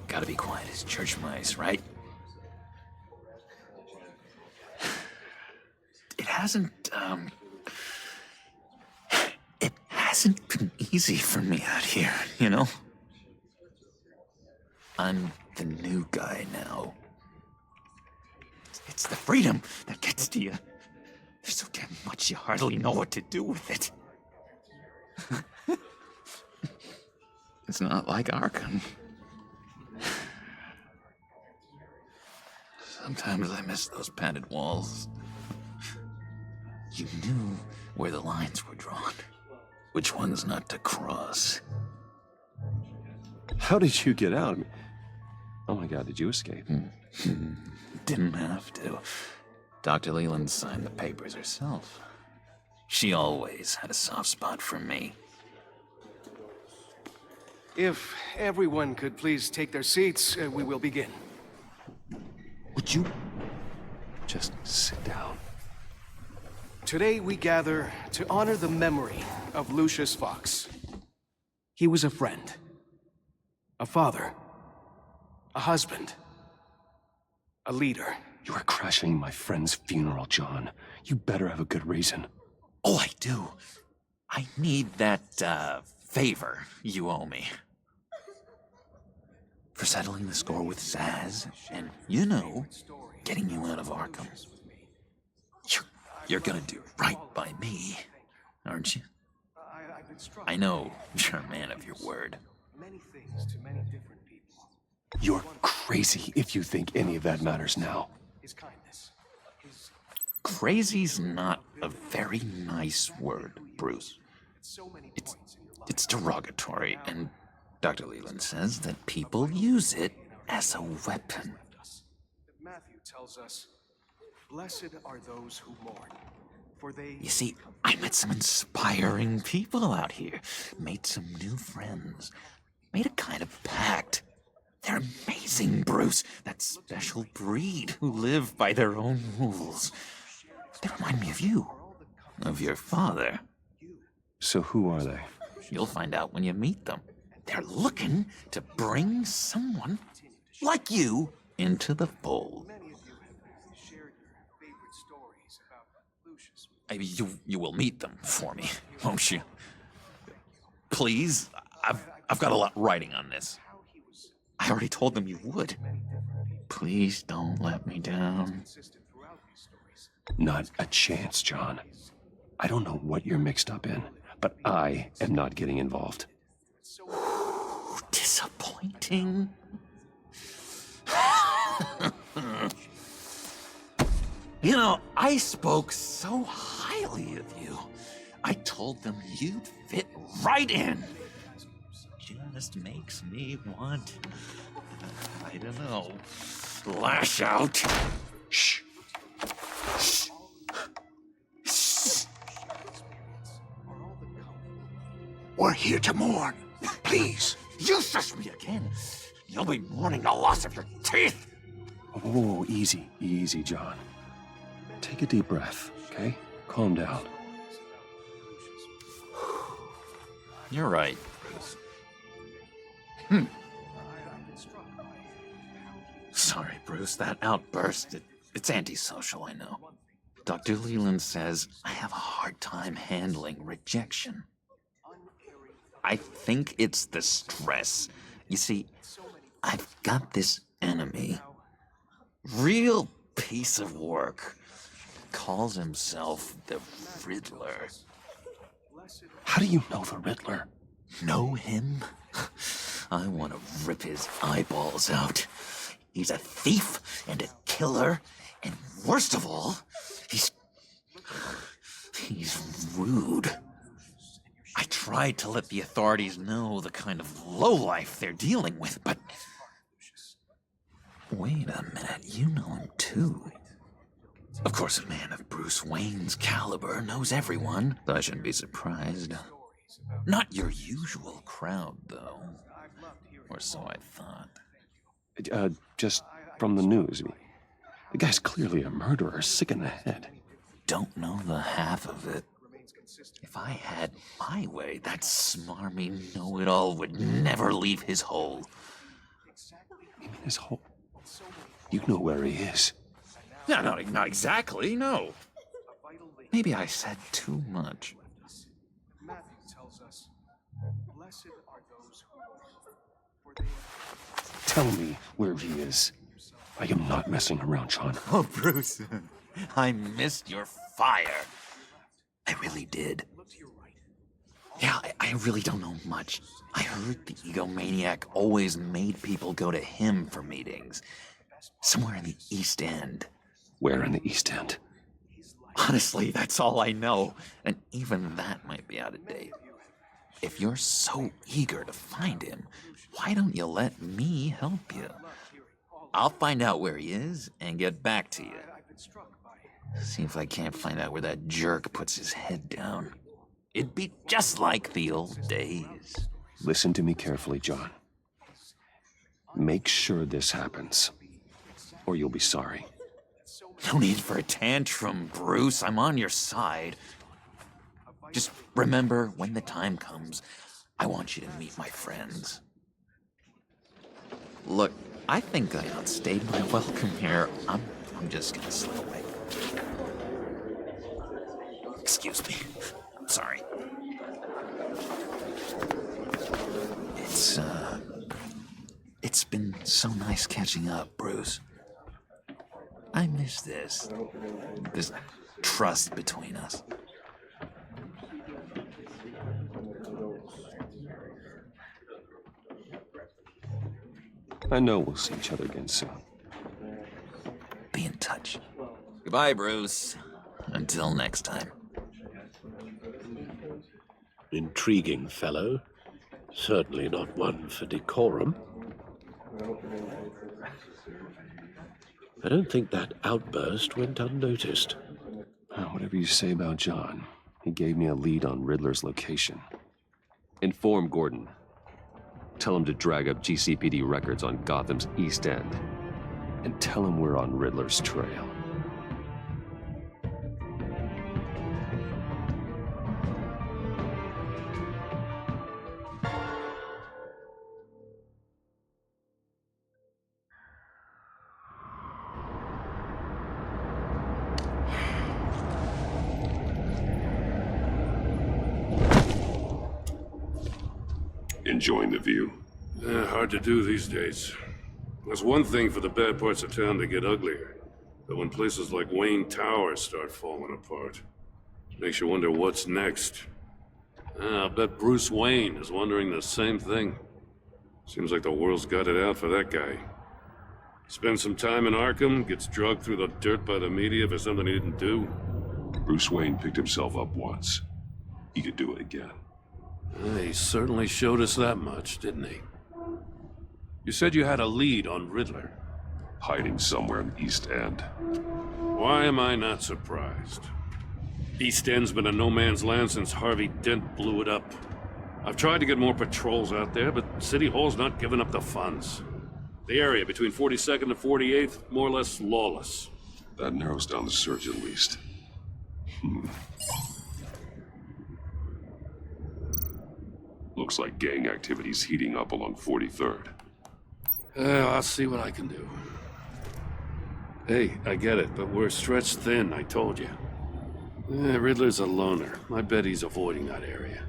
Gotta be quiet as church mice, right? It hasn't been easy for me out here, you know? I'm the new guy now. It's the freedom that gets to you. There's so damn much you hardly know what to do with it. It's not like Arkham. Sometimes I miss those padded walls. You knew where the lines were drawn. Which ones not to cross. How did you get out? Oh my God, did you escape? Didn't have to. Dr. Leland signed the papers herself. She always had a soft spot for me. If everyone could please take their seats, we will begin. Would you just sit down? Today we gather to honor the memory of Lucius Fox. He was a friend, a father, a husband, a leader. You are crashing my friend's funeral, John. You better have a good reason. Oh, I do. I need that, favor you owe me. For settling the score with Zaz, and, you know, getting you out of Arkham. You're gonna do right by me, aren't you? I know you're a man of your word. Many things to many different people. You're crazy if you think any of that matters now. His kindness. Crazy's not a very nice word, Bruce. It's derogatory, and Dr. Leland says that people use it as a weapon. Matthew tells us, "Blessed are those who mourn, for they..." You see, I met some inspiring people out here, made some new friends, made a kind of pact. They're amazing, Bruce, that special breed who live by their own rules. They remind me of you, of your father. So who are they? You'll find out when you meet them. They're looking to bring someone like you into the fold. You will meet them for me, won't you? Please, I've got a lot writing on this. I already told them you would. Please don't let me down. Not a chance, John. I don't know what you're mixed up in, but I am not getting involved. Disappointing. You know, I spoke so highly of you. I told them you'd fit right in. Just makes me want, I don't know, lash out. Shh. Shh. Shh. We're here to mourn. Please. You shush me again. You'll be mourning the loss of your teeth. Whoa, easy, easy, John. Take a deep breath, okay? Calm down. You're right, Bruce. Sorry, Bruce, that outburst, it's antisocial, I know. Dr. Leland says I have a hard time handling rejection. I think it's the stress. You see, I've got this enemy. Real piece of work. Calls himself the Riddler. How do you know the Riddler? Know him? I want to rip his eyeballs out. He's a thief and a killer, and worst of all, he's rude. I tried to let the authorities know the kind of lowlife they're dealing with, but... Wait a minute, you know him too. Of course, a man of Bruce Wayne's caliber knows everyone, though I shouldn't be surprised. Not your usual crowd, though. Or so I thought. Just from the news. The guy's clearly a murderer, sick in the head. Don't know the half of it. If I had my way, that smarmy know-it-all would never leave his hole. You mean his hole? You know where he is. No, not exactly, no. Maybe I said too much. Tell me where he is. I am not messing around, John. Oh, Bruce, I missed your fire. I really did. Yeah, I really don't know much. I heard the egomaniac always made people go to him for meetings. Somewhere in the East End. Where in the East End? Honestly, that's all I know. And even that might be out of date. If you're so eager to find him, why don't you let me help you? I'll find out where he is and get back to you. See if I can't find out where that jerk puts his head down. It'd be just like the old days. Listen to me carefully, John. Make sure this happens, or you'll be sorry. No need for a tantrum, Bruce. I'm on your side. Just remember, when the time comes, I want you to meet my friends. Look, I think I outstayed my welcome here. I'm just gonna slip away. Excuse me. I'm sorry. It's been so nice catching up, Bruce. I miss this trust between us. I know we'll see each other again soon. Be in touch. Goodbye, Bruce. Until next time. Intriguing fellow. Certainly not one for decorum. I don't think that outburst went unnoticed. Whatever you say about John, he gave me a lead on Riddler's location. Inform Gordon. Tell him to drag up GCPD records on Gotham's East End. And tell him we're on Riddler's trail. Enjoying the view? Hard to do these days. There's one thing for the bad parts of town to get uglier, but when places like Wayne Tower start falling apart, it makes you wonder what's next. I bet Bruce Wayne is wondering the same thing. Seems like the world's got it out for that guy. Spends some time in Arkham, gets drugged through the dirt by the media for something he didn't do. Bruce Wayne picked himself up once. He could do it again. He certainly showed us that much, didn't he? You said you had a lead on Riddler. Hiding somewhere in the East End. Why am I not surprised? East End's been a no-man's land since Harvey Dent blew it up. I've tried to get more patrols out there, but City Hall's not giving up the funds. The area between 42nd and 48th, more or less lawless. That narrows down the search at least. Looks like gang activity's heating up along 43rd. I'll see what I can do. Hey, I get it, but we're stretched thin, I told you. Riddler's a loner. I bet he's avoiding that area.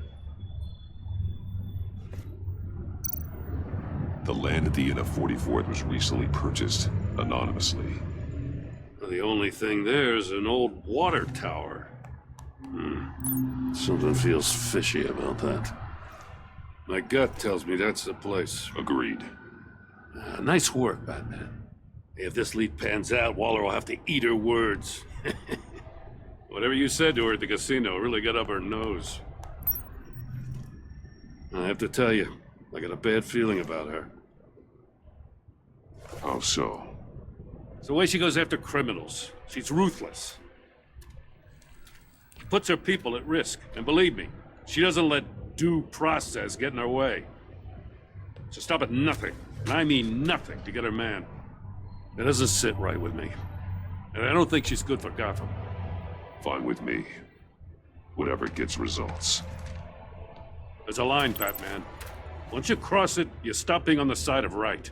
The land at the inn of 44th was recently purchased anonymously. The only thing there is an old water tower. Something feels fishy about that. My gut tells me that's the place. Agreed. Nice work, Batman. If this lead pans out, Waller will have to eat her words. Whatever you said to her at the casino really got up her nose. I have to tell you, I got a bad feeling about her. How so? It's the way she goes after criminals. She's ruthless. Puts her people at risk. And believe me, she doesn't let due process get in her way. She'll stop at nothing, and I mean nothing, to get her man. It doesn't sit right with me. And I don't think she's good for Gotham. Fine with me. Whatever gets results. There's a line, Batman. Once you cross it, you stop being on the side of right.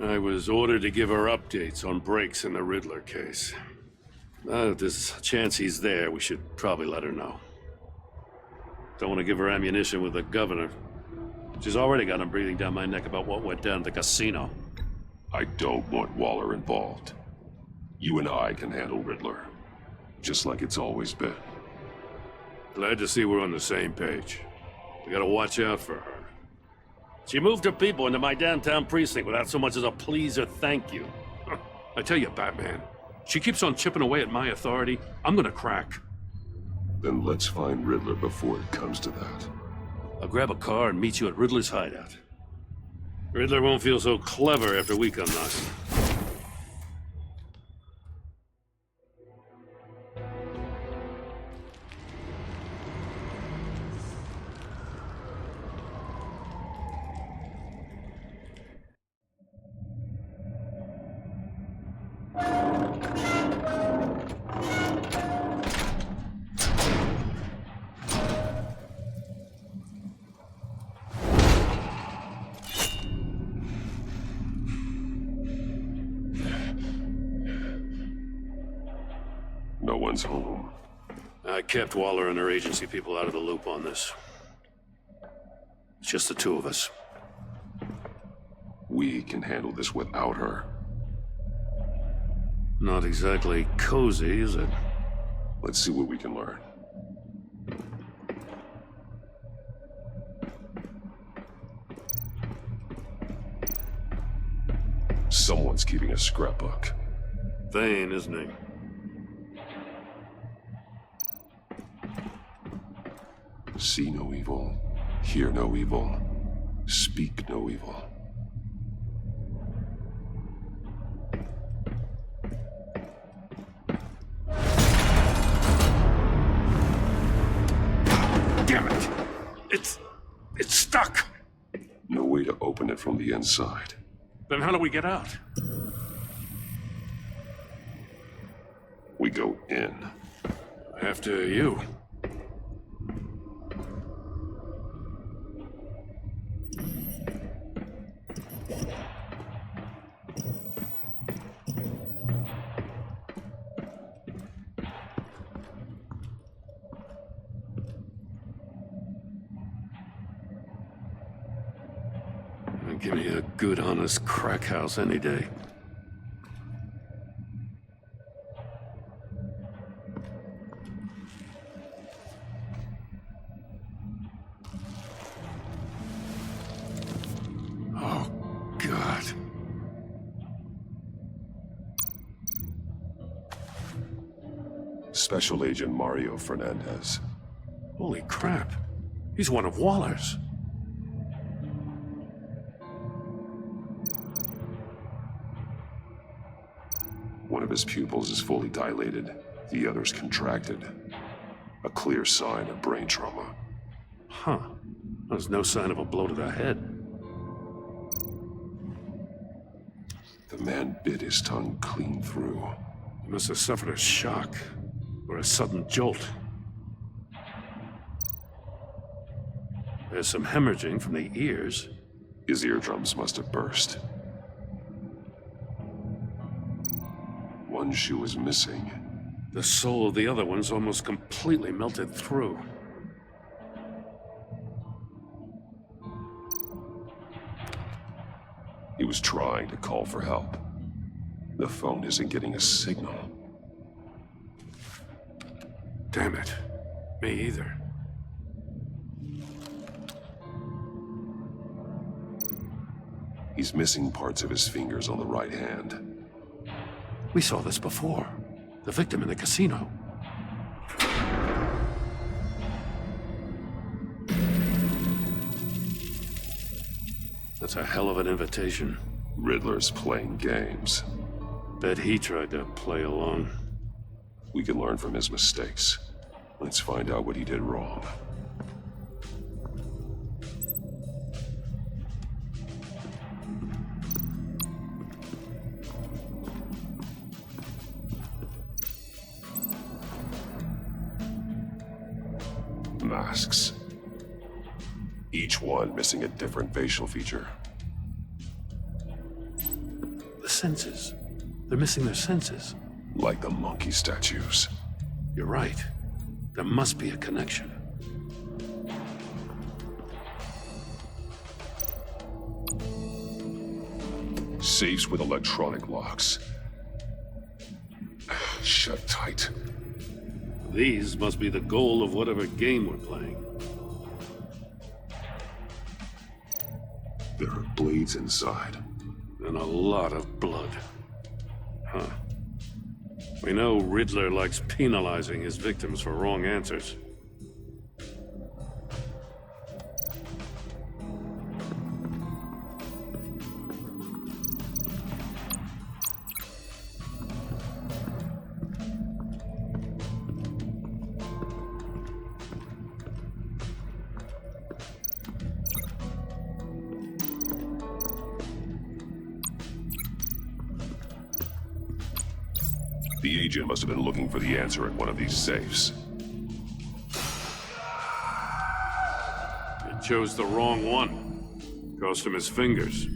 I was ordered to give her updates on breaks in the Riddler case. Now, if there's a chance he's there, we should probably let her know. Don't want to give her ammunition with the governor. She's already got him breathing down my neck about what went down at the casino. I don't want Waller involved. You and I can handle Riddler. Just like it's always been. Glad to see we're on the same page. We gotta watch out for her. She moved her people into my downtown precinct without so much as a please or thank you. I tell you, Batman, she keeps on chipping away at my authority, I'm gonna crack. Then let's find Riddler before it comes to that. I'll grab a car and meet you at Riddler's hideout. Riddler won't feel so clever after we come knocking. No one's home. I kept Waller and her agency people out of the loop on this. It's just the two of us. We can handle this without her. Not exactly cozy, is it? Let's see what we can learn. Someone's keeping a scrapbook. Vane, isn't he? See no evil, hear no evil, speak no evil. Damn it! It's stuck! No way to open it from the inside. Then how do we get out? We go in. After you. Give me a good, honest crack house any day. Oh, God. Special Agent Mario Fernandez. Holy crap. He's one of Waller's. One of his pupils is fully dilated, the other's contracted. A clear sign of brain trauma. Huh. There's no sign of a blow to the head. The man bit his tongue clean through. He must have suffered a shock, or a sudden jolt. There's some hemorrhaging from the ears. His eardrums must have burst. One shoe is missing. The sole of the other one's almost completely melted through. He was trying to call for help. The phone isn't getting a signal. Damn it. Me either. He's missing parts of his fingers on the right hand. We saw this before. The victim in the casino. That's a hell of an invitation. Riddler's playing games. Bet he tried to play along. We can learn from his mistakes. Let's find out what he did wrong. Masks. Each one missing a different facial feature. The senses. They're missing their senses. Like the monkey statues. You're right. There must be a connection. Safes with electronic locks. Shut tight. These must be the goal of whatever game we're playing. There are blades inside. And a lot of blood. Huh. We know Riddler likes penalizing his victims for wrong answers. The agent must have been looking for the answer in one of these safes. He chose the wrong one. Cost him his fingers.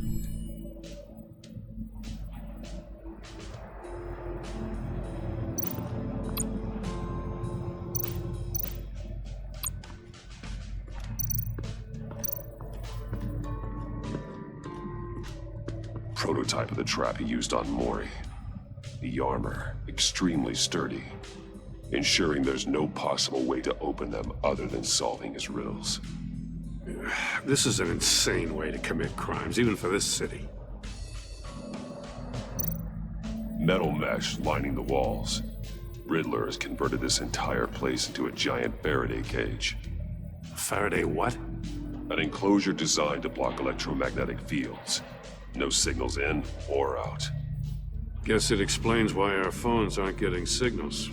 Prototype of the trap he used on Mori. The armor, extremely sturdy, ensuring there's no possible way to open them other than solving his riddles. This is an insane way to commit crimes, even for this city. Metal mesh lining the walls. Riddler has converted this entire place into a giant Faraday cage. Faraday what? An enclosure designed to block electromagnetic fields. No signals in or out. Guess it explains why our phones aren't getting signals.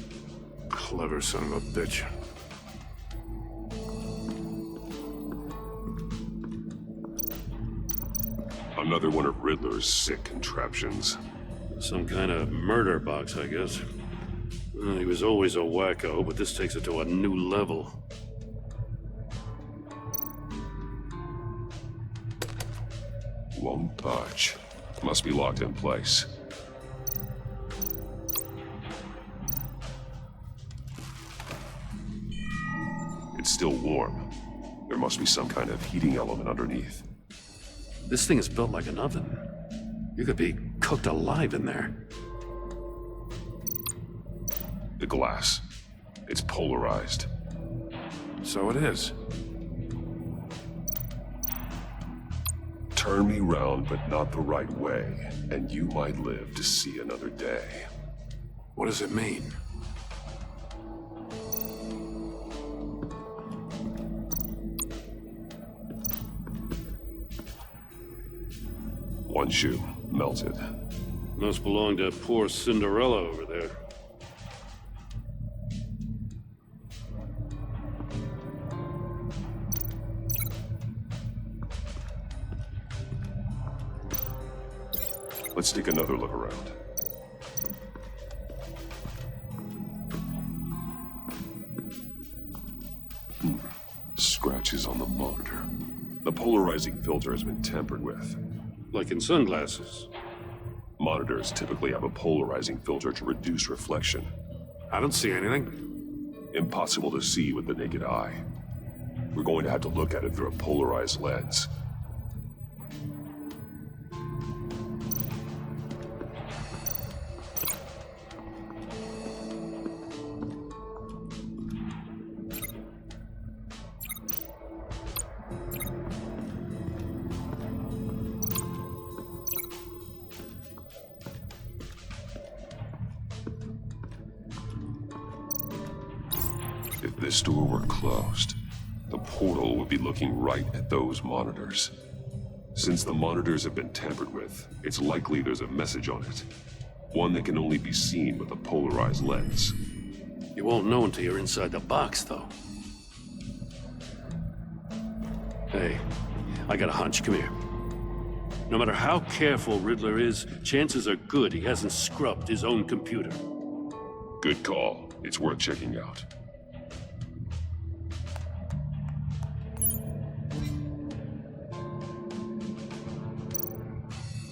Clever son of a bitch. Another one of Riddler's sick contraptions. Some kind of murder box, I guess. Well, he was always a wacko, but this takes it to a new level. Won't budge. Must be locked in place. It's still warm. There must be some kind of heating element underneath. This thing is built like an oven. You could be cooked alive in there. The glass. It's polarized. So it is. Turn me round, but not the right way, and you might live to see another day. What does it mean? One shoe, melted. Must belong to poor Cinderella over there. Let's take another look around. Scratches on the monitor. The polarizing filter has been tampered with. Like in sunglasses. Monitors typically have a polarizing filter to reduce reflection. I don't see anything. Impossible to see with the naked eye. We're going to have to look at it through a polarized lens. this door were closed, the portal would be looking right at those monitors. Since the monitors have been tampered with, it's likely there's a message on it. One that can only be seen with a polarized lens. You won't know until you're inside the box, though. Hey, I got a hunch. Come here. No matter how careful Riddler is, chances are good he hasn't scrubbed his own computer. Good call. It's worth checking out.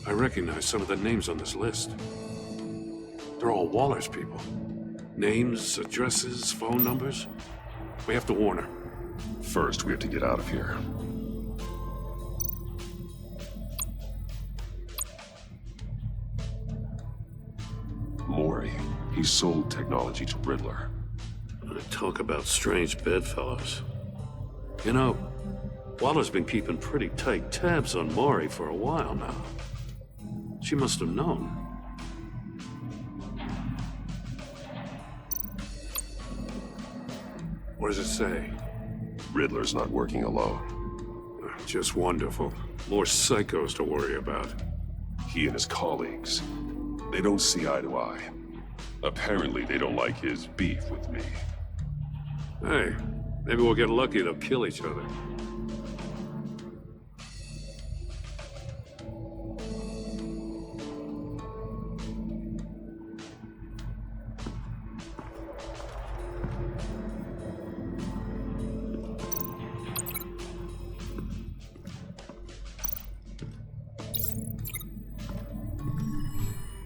I recognize some of the names on this list. They're all Waller's people. Names, addresses, phone numbers. We have to warn her. First, we have to get out of here. Mori, he sold technology to Riddler. Talk about strange bedfellows. You know, Waller's been keeping pretty tight tabs on Mori for a while now. She must have known. What does it say? Riddler's not working alone. Just wonderful. More psychos to worry about. He and his colleagues, they don't see eye to eye. Apparently, they don't like his beef with me. Hey, maybe we'll get lucky they'll kill each other.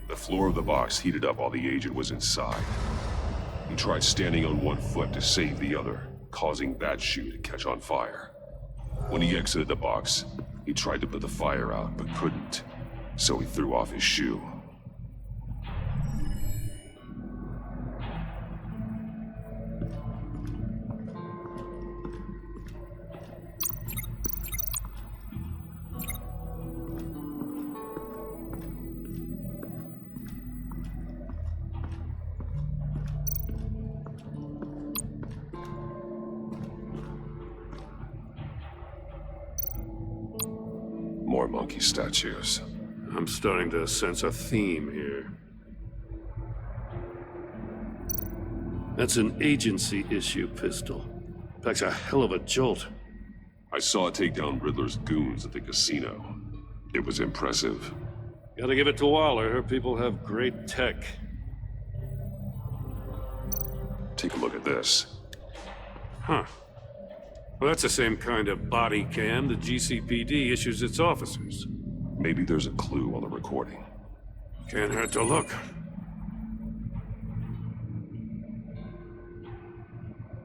The floor of the box heated up while the agent was inside. He tried standing on one foot to save the other, causing that shoe to catch on fire. When he exited the box, he tried to put the fire out, but couldn't, so he threw off his shoe. More monkey statues. I'm starting to sense a theme here. That's an agency-issue pistol. Packs a hell of a jolt. I saw it take down Riddler's goons at the casino. It was impressive. Gotta give it to Waller. Her people have great tech. Take a look at this. Huh. Well, that's the same kind of body cam the GCPD issues its officers. Maybe there's a clue on the recording. Can't hurt to look.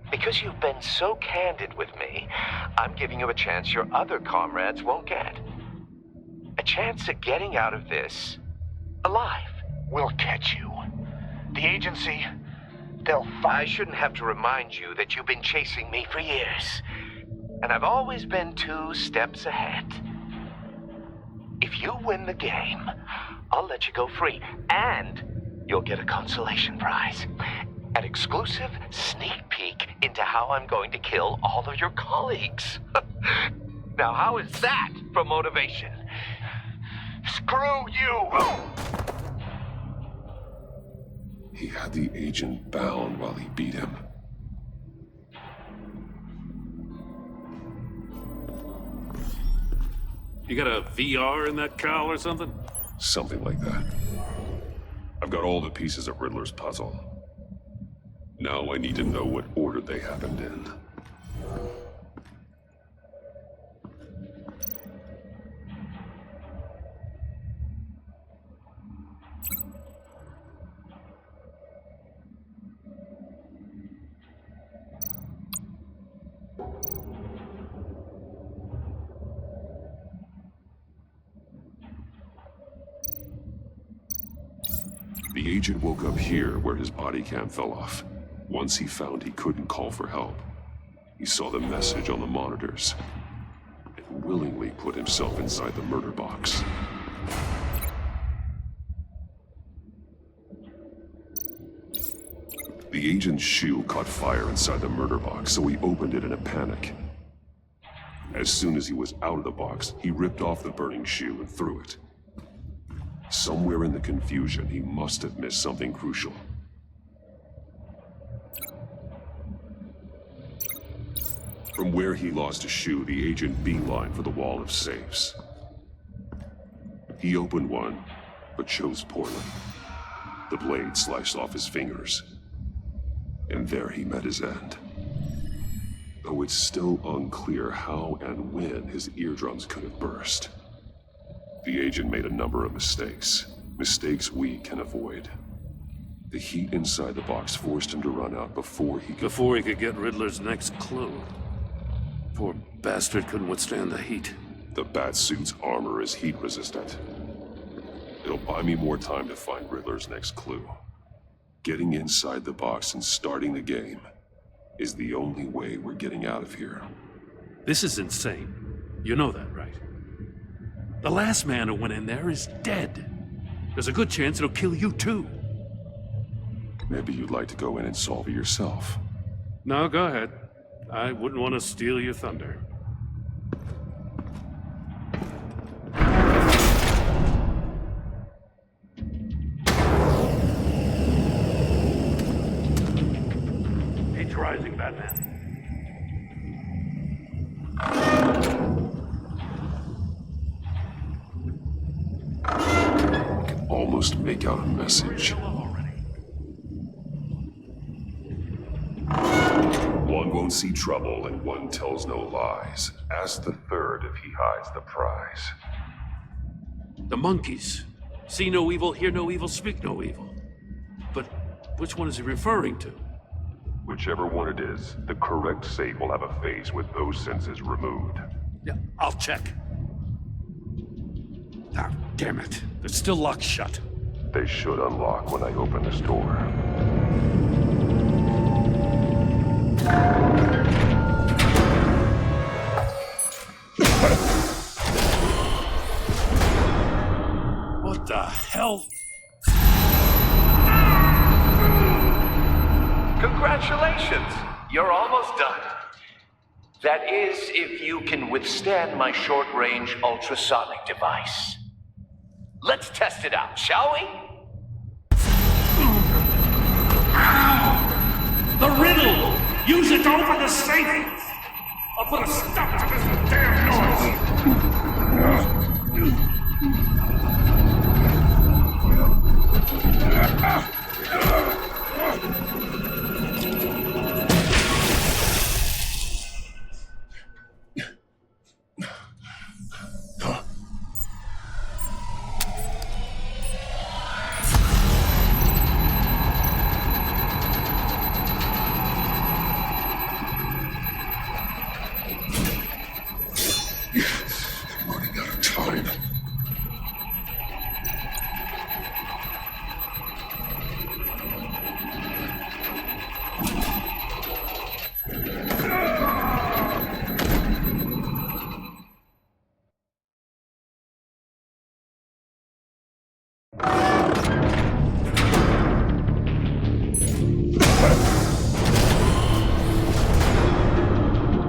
Because you've been so candid with me, I'm giving you a chance your other comrades won't get. A chance at getting out of this alive. We'll catch you. The agency, they'll I shouldn't have to remind you that you've been chasing me for years. And I've always been 2 steps ahead. If you win the game, I'll let you go free. And you'll get a consolation prize. An exclusive sneak peek into how I'm going to kill all of your colleagues. Now, how is that for motivation? Screw you! He had the agent bound while he beat him. You got a VR in that cowl or something? Something like that. I've got all the pieces of Riddler's puzzle. Now I need to know what order they happened in. The agent woke up here where his body cam fell off. Once he found he couldn't call for help, he saw the message on the monitors and willingly put himself inside the murder box. The agent's shoe caught fire inside the murder box, so he opened it in a panic. As soon as he was out of the box, he ripped off the burning shoe and threw it. Somewhere in the confusion, he must have missed something crucial. From where he lost a shoe, the agent beelined for the wall of safes. He opened one, but chose poorly. The blade sliced off his fingers. And there he met his end. Though it's still unclear how and when his eardrums could have burst. The agent made a number of mistakes. Mistakes we can avoid. The heat inside the box forced him to run out before he could get Riddler's next clue. Poor bastard couldn't withstand the heat. The Batsuit's armor is heat resistant. It'll buy me more time to find Riddler's next clue. Getting inside the box and starting the game is the only way we're getting out of here. This is insane. You know that, right? The last man who went in there is dead. There's a good chance it'll kill you too. Maybe you'd like to go in and solve it yourself. No, go ahead. I wouldn't want to steal your thunder. Heat's rising, Batman. I can almost make out a message. One won't see trouble and one tells no lies. Ask the third if he hides the prize. The monkeys. See no evil, hear no evil, speak no evil. But which one is he referring to? Whichever one it is, the correct safe will have a phase with those senses removed. Yeah, I'll check. Ah, damn it. They're still locked shut. They should unlock when I open this door. What the hell? Congratulations! You're almost done. That is, if you can withstand my short-range ultrasonic device. Let's test it out, shall we? The riddle! Use it to open the safe! I'll put a stop to this damn noise!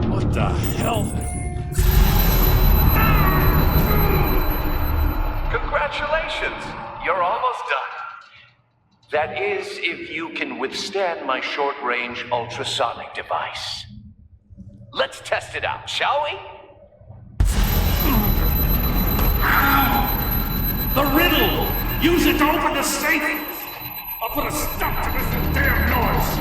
What the hell? Congratulations! You're almost done. That is, if you can withstand my short-range ultrasonic device. Let's test it out, shall we? The riddle! Use it to open the safe! I'll put a stop to this damn noise!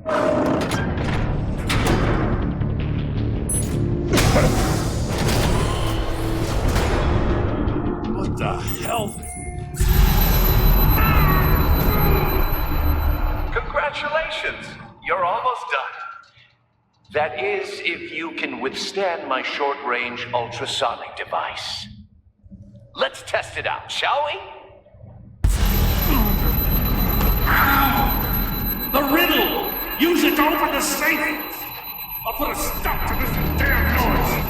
What the hell? Congratulations! You're almost done. That is, if you can withstand my short-range ultrasonic device. Let's test it out, shall we? The riddle! Use it to open the safe! I'll put a stop to this damn noise!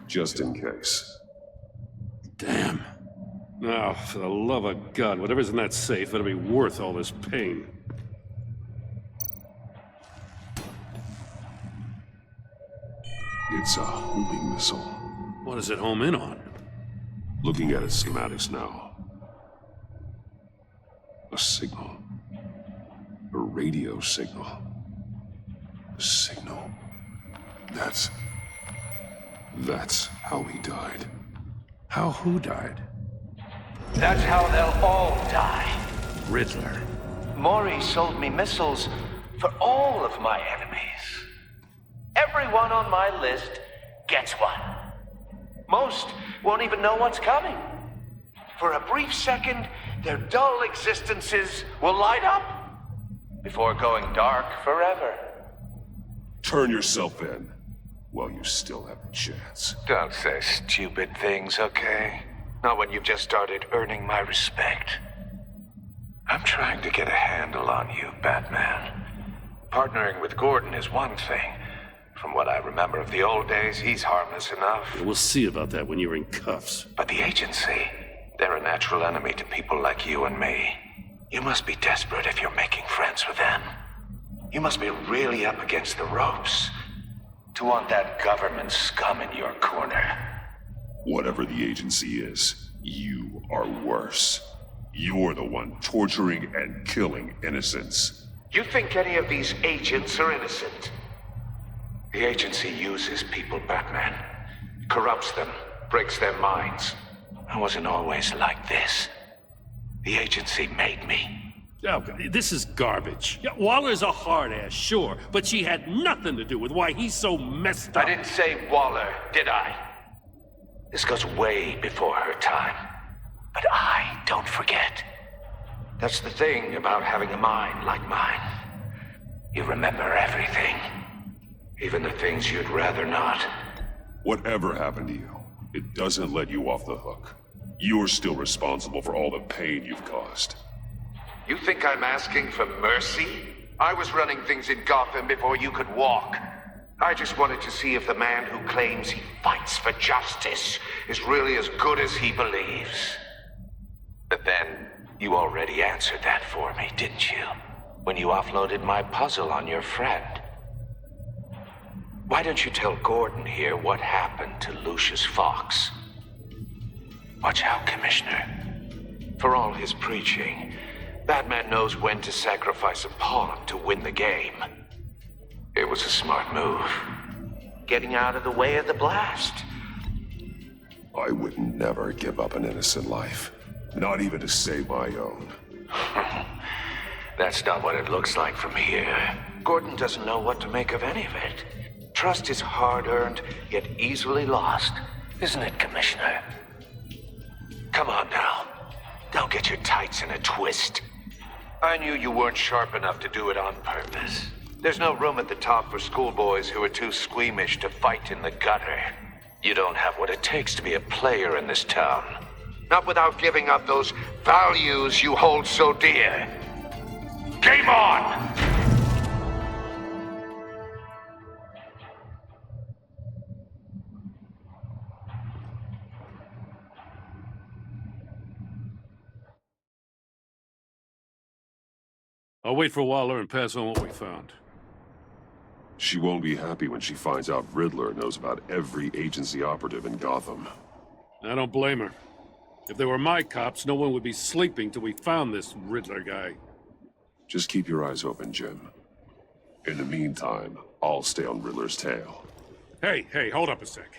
Just in case. Damn. Now, for the love of God, whatever's in that safe better be worth all this pain. It's a homing missile. What does it home in on? Looking at its schematics now. A signal. A radio signal. A signal. That's how he died. How who died? That's how they'll all die. Riddler. Maury sold me missiles for all of my enemies. Everyone on my list gets one. Most won't even know what's coming. For a brief second, their dull existences will light up before going dark forever. Turn yourself in while you still have the chance. Don't say stupid things, okay? Not when you've just started earning my respect. I'm trying to get a handle on you, Batman. Partnering with Gordon is one thing. From what I remember of the old days, he's harmless enough. We'll see about that when you're in cuffs. But the agency, they're a natural enemy to people like you and me. You must be desperate if you're making friends with them. You must be really up against the ropes to want that government scum in your corner. Whatever the agency is, you are worse. You're the one torturing and killing innocents. You think any of these agents are innocent? The agency uses people, Batman. Corrupts them, breaks their minds. I wasn't always like this. The agency made me. Oh, this is garbage. Yeah, Waller's a hard-ass, sure, but she had nothing to do with why he's so messed up. I didn't say Waller, did I? This goes way before her time. But I don't forget. That's the thing about having a mind like mine. You remember everything. Even the things you'd rather not. Whatever happened to you, it doesn't let you off the hook. You're still responsible for all the pain you've caused. You think I'm asking for mercy? I was running things in Gotham before you could walk. I just wanted to see if the man who claims he fights for justice is really as good as he believes. But then, you already answered that for me, didn't you? When you offloaded my puzzle on your friend. Why don't you tell Gordon here what happened to Lucius Fox? Watch out, Commissioner. For all his preaching, Batman knows when to sacrifice a pawn to win the game. It was a smart move. Getting out of the way of the blast. I would never give up an innocent life. Not even to save my own. That's not what it looks like from here. Gordon doesn't know what to make of any of it. Trust is hard-earned, yet easily lost. Isn't it, Commissioner? Come on now. Don't get your tights in a twist. I knew you weren't sharp enough to do it on purpose. There's no room at the top for schoolboys who are too squeamish to fight in the gutter. You don't have what it takes to be a player in this town. Not without giving up those values you hold so dear. Game on! I'll wait for Waller and pass on what we found. She won't be happy when she finds out Riddler knows about every agency operative in Gotham. I don't blame her. If they were my cops, no one would be sleeping till we found this Riddler guy. Just keep your eyes open, Jim. In the meantime, I'll stay on Riddler's tail. Hey, hold up a sec.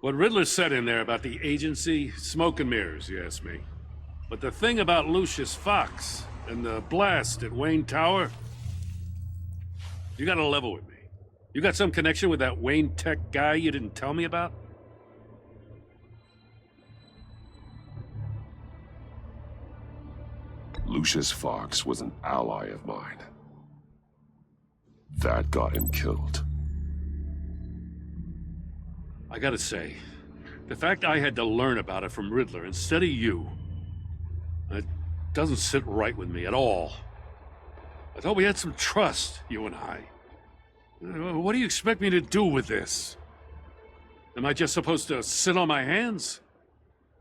What Riddler said in there about the agency, smoke and mirrors, you ask me. But the thing about Lucius Fox and the blast at Wayne Tower, you gotta level with me. You got some connection with that Wayne Tech guy you didn't tell me about? Lucius Fox was an ally of mine. That got him killed. I gotta say, the fact I had to learn about it from Riddler instead of you, it doesn't sit right with me at all. I thought we had some trust, you and I. What do you expect me to do with this? Am I just supposed to sit on my hands?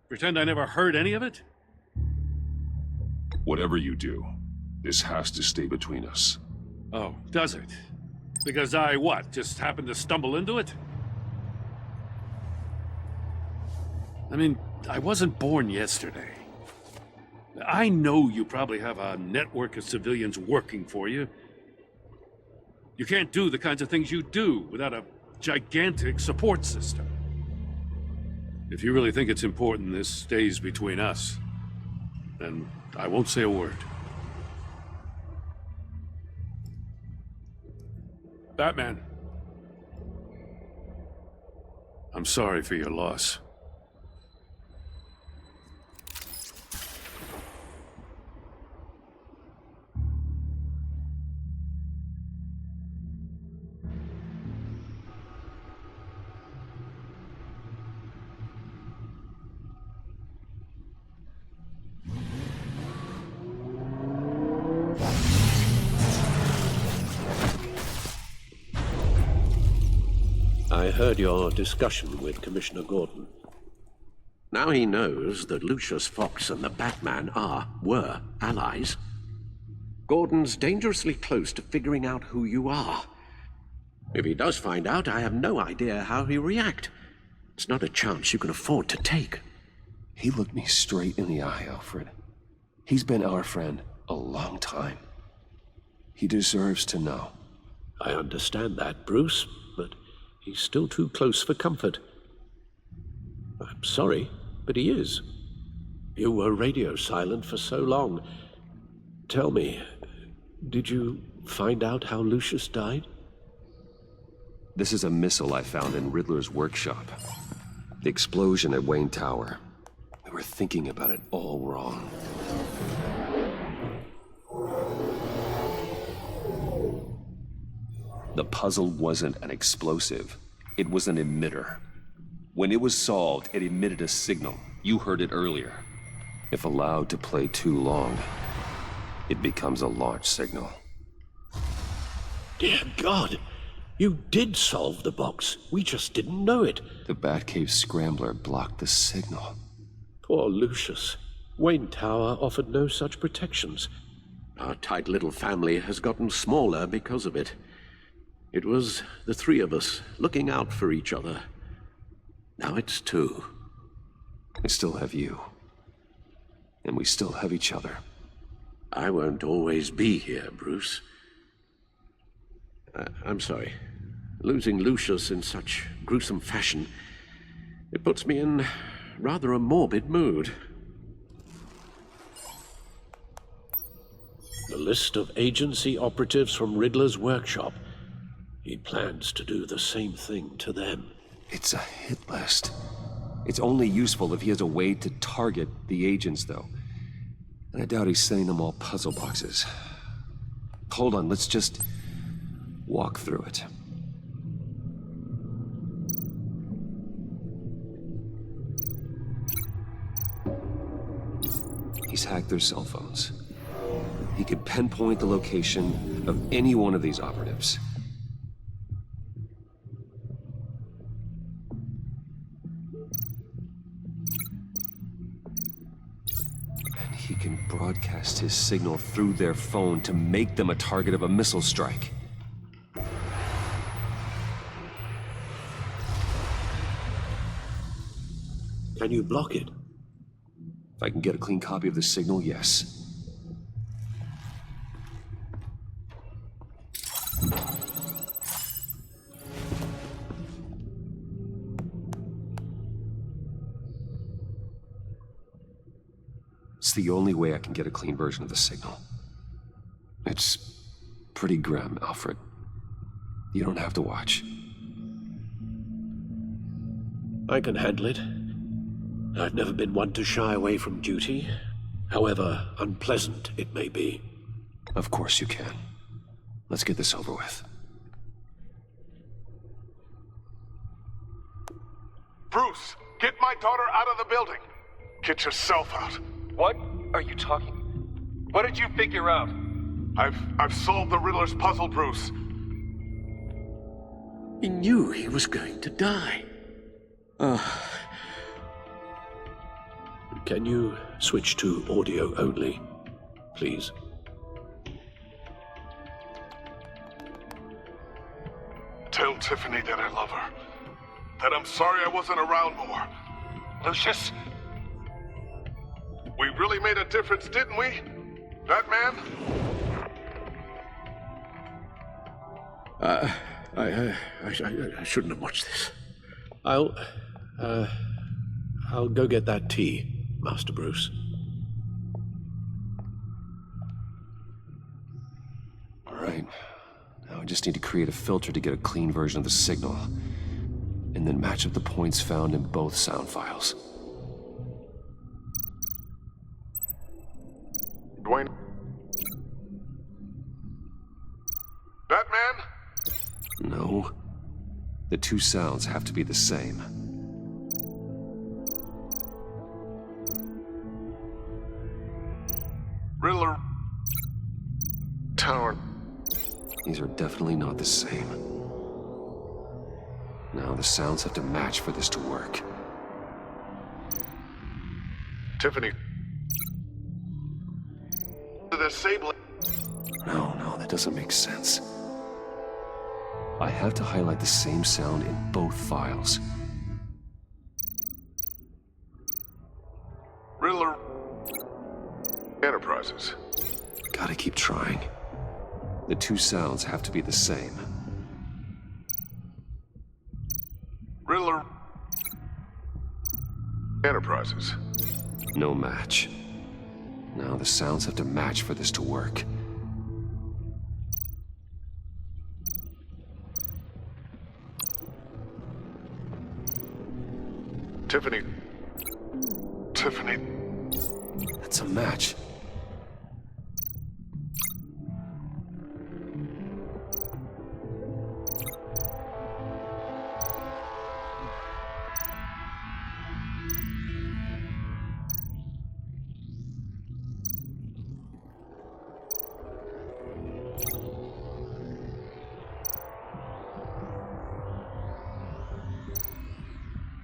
Pretend I never heard any of it? Whatever you do, this has to stay between us. Oh, does it? Because I, what, just happened to stumble into it? I mean, I wasn't born yesterday. I know you probably have a network of civilians working for you. You can't do the kinds of things you do without a gigantic support system. If you really think it's important this stays between us, then I won't say a word. Batman. I'm sorry for your loss. I heard your discussion with Commissioner Gordon. Now he knows that Lucius Fox and the Batman were allies. Gordon's dangerously close to figuring out who you are. If he does find out, I have no idea how he'll react. It's not a chance you can afford to take. He looked me straight in the eye, Alfred. He's been our friend a long time. He deserves to know. I understand that, Bruce, but he's still too close for comfort. I'm sorry, but he is. You were radio silent for so long. Tell me, did you find out how Lucius died? This is a missile I found in Riddler's workshop. The explosion at Wayne Tower. We were thinking about it all wrong. The puzzle wasn't an explosive. It was an emitter. When it was solved, it emitted a signal. You heard it earlier. If allowed to play too long, it becomes a launch signal. Dear God, you did solve the box. We just didn't know it. The Batcave scrambler blocked the signal. Poor Lucius. Wayne Tower offered no such protections. Our tight little family has gotten smaller because of it. It was the three of us looking out for each other. Now it's two. I still have you. And we still have each other. I won't always be here, Bruce. I'm sorry. Losing Lucius in such gruesome fashion, it puts me in rather a morbid mood. The list of agency operatives from Riddler's workshop. He plans to do the same thing to them. It's a hit list. It's only useful if he has a way to target the agents, though. And I doubt he's sending them all puzzle boxes. Hold on, let's just walk through it. He's hacked their cell phones. He could pinpoint the location of any one of these operatives. And he can broadcast his signal through their phone to make them a target of a missile strike. Can you block it? If I can get a clean copy of the signal, yes. It's the only way I can get a clean version of the signal. It's pretty grim, Alfred. You don't have to watch. I can handle it. I've never been one to shy away from duty, however unpleasant it may be. Of course you can. Let's get this over with. Bruce, get my daughter out of the building. Get yourself out. What are you talking? What did you figure out? I've solved the Riddler's puzzle, Bruce. He knew he was going to die. Can you switch to audio only, please? Tell Tiffany that I love her. That I'm sorry I wasn't around more. Lucius, we really made a difference, didn't we? Batman? I shouldn't have watched this. I'll go get that tea, Master Bruce. All right. Now I just need to create a filter to get a clean version of the signal, and then match up the points found in both sound files. Dwayne? Batman? No. The two sounds have to be the same. Riddler. Tower. These are definitely not the same. Now the sounds have to match for this to work. Tiffany. The disabling. No, that doesn't make sense. I have to highlight the same sound in both files. Riddler. Enterprises. Gotta keep trying. The two sounds have to be the same. Riddler. Enterprises. No match. Now the sounds have to match for this to work. Tiffany. That's a match.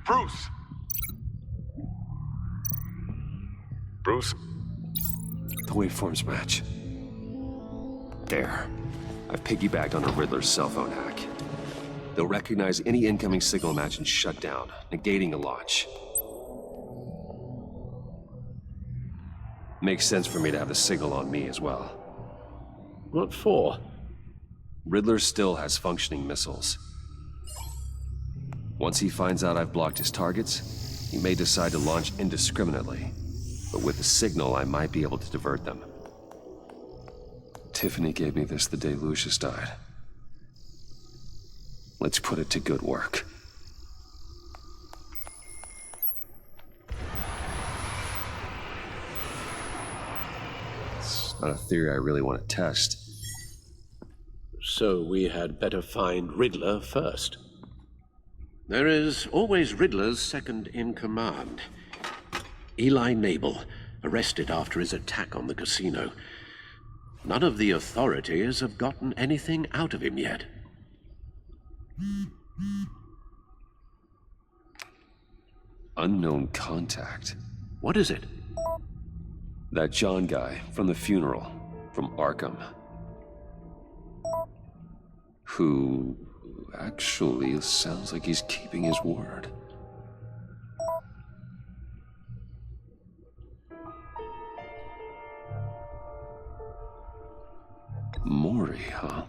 Bruce. Bruce? The waveforms match. There. I've piggybacked on a Riddler's cell phone hack. They'll recognize any incoming signal match and shut down, negating a launch. Makes sense for me to have the signal on me as well. What for? Riddler still has functioning missiles. Once he finds out I've blocked his targets, he may decide to launch indiscriminately. But with the signal, I might be able to divert them. Tiffany gave me this the day Lucius died. Let's put it to good work. It's not a theory I really want to test. So we had better find Riddler first. There is always Riddler's second in command. Eli Nabel, arrested after his attack on the casino. None of the authorities have gotten anything out of him yet. Unknown contact. What is it? That John guy from the funeral, from Arkham. Who actually sounds like he's keeping his word. Maury, huh?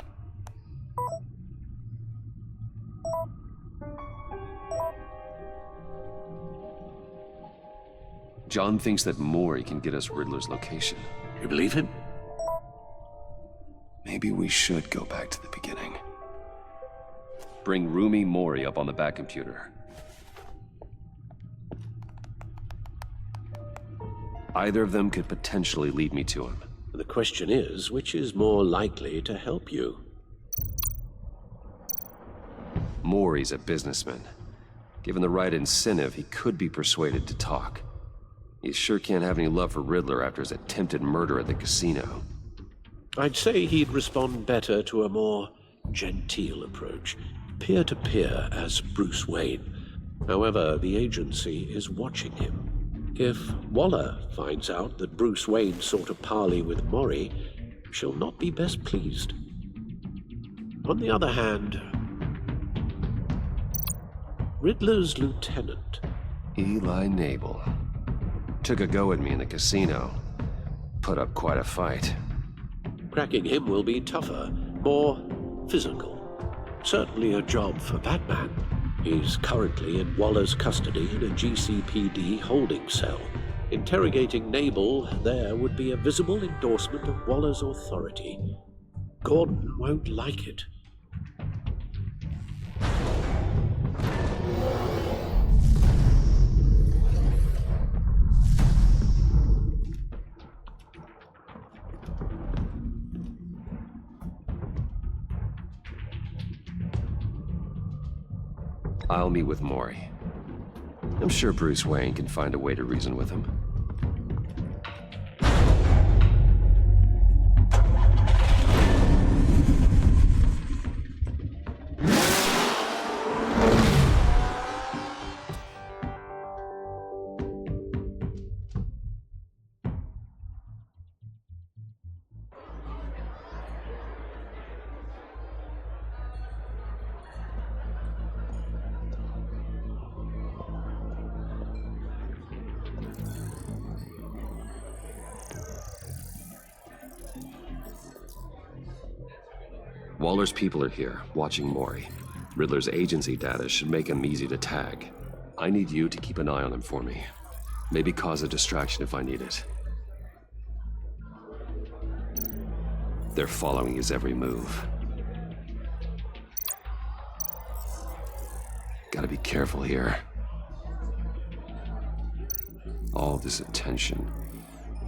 John thinks that Maury can get us Riddler's location. You believe him? Maybe we should go back to the beginning. Bring Rumi Maury up on the back computer. Either of them could potentially lead me to him. The question is, which is more likely to help you? Maury's a businessman. Given the right incentive, he could be persuaded to talk. He sure can't have any love for Riddler after his attempted murder at the casino. I'd say he'd respond better to a more genteel approach, peer-to-peer as Bruce Wayne. However, the agency is watching him. If Waller finds out that Bruce Wayne sought a parley with Maury, she'll not be best pleased. On the other hand, Riddler's lieutenant, Eli Nabel, took a go at me in the casino. Put up quite a fight. cracking him will be tougher, more physical. Certainly a job for Batman. He's currently in Waller's custody in a GCPD holding cell. Interrogating Nabel there would be a visible endorsement of Waller's authority. Gordon won't like it. I'll meet with Maury. I'm sure Bruce Wayne can find a way to reason with him. Waller's people are here, watching Maury. Riddler's agency data should make him easy to tag. I need you to keep an eye on him for me. Maybe cause a distraction if I need it. They're following his every move. Gotta be careful here. All this attention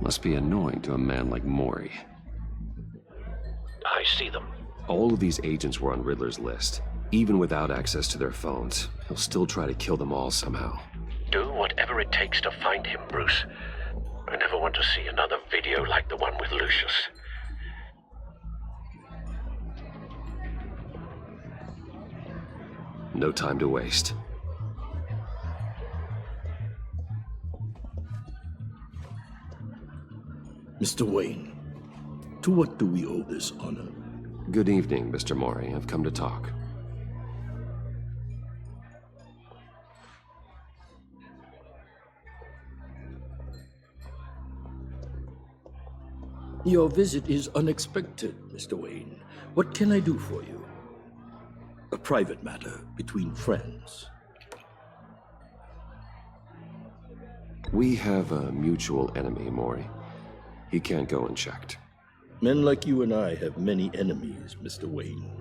must be annoying to a man like Maury. I see them. All of these agents were on Riddler's list. Even without access to their phones, he'll still try to kill them all somehow. Do whatever it takes to find him, Bruce. I never want to see another video like the one with Lucius. No time to waste. Mr. Wayne, to what do we owe this honor? Good evening, Mr. Maury. I've come to talk. Your visit is unexpected, Mr. Wayne. What can I do for you? A private matter between friends. We have a mutual enemy, Maury. He can't go unchecked. Men like you and I have many enemies, Mr. Wayne.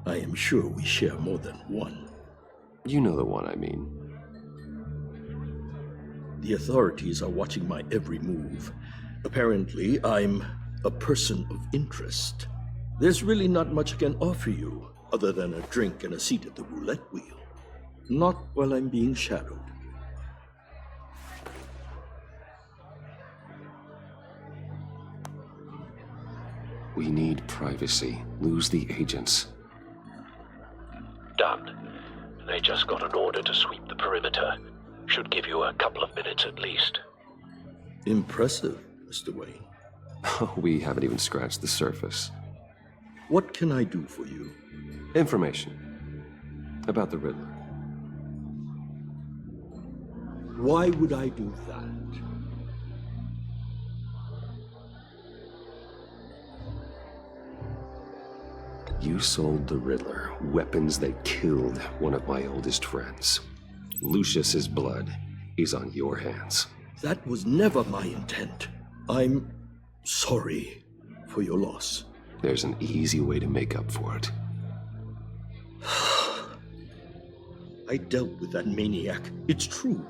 I am sure we share more than one. You know the one I mean. The authorities are watching my every move. Apparently, I'm a person of interest. There's really not much I can offer you, other than a drink and a seat at the roulette wheel. Not while I'm being shadowed. We need privacy. Lose the agents. Done. They just got an order to sweep the perimeter. Should give you a couple of minutes at least. Impressive, Mr. Wayne. We haven't even scratched the surface. What can I do for you? Information about the Riddler. Why would I do that? You sold the Riddler weapons that killed one of my oldest friends. Lucius's blood is on your hands. That was never my intent. I'm sorry for your loss. There's an easy way to make up for it. I dealt with that maniac, it's true.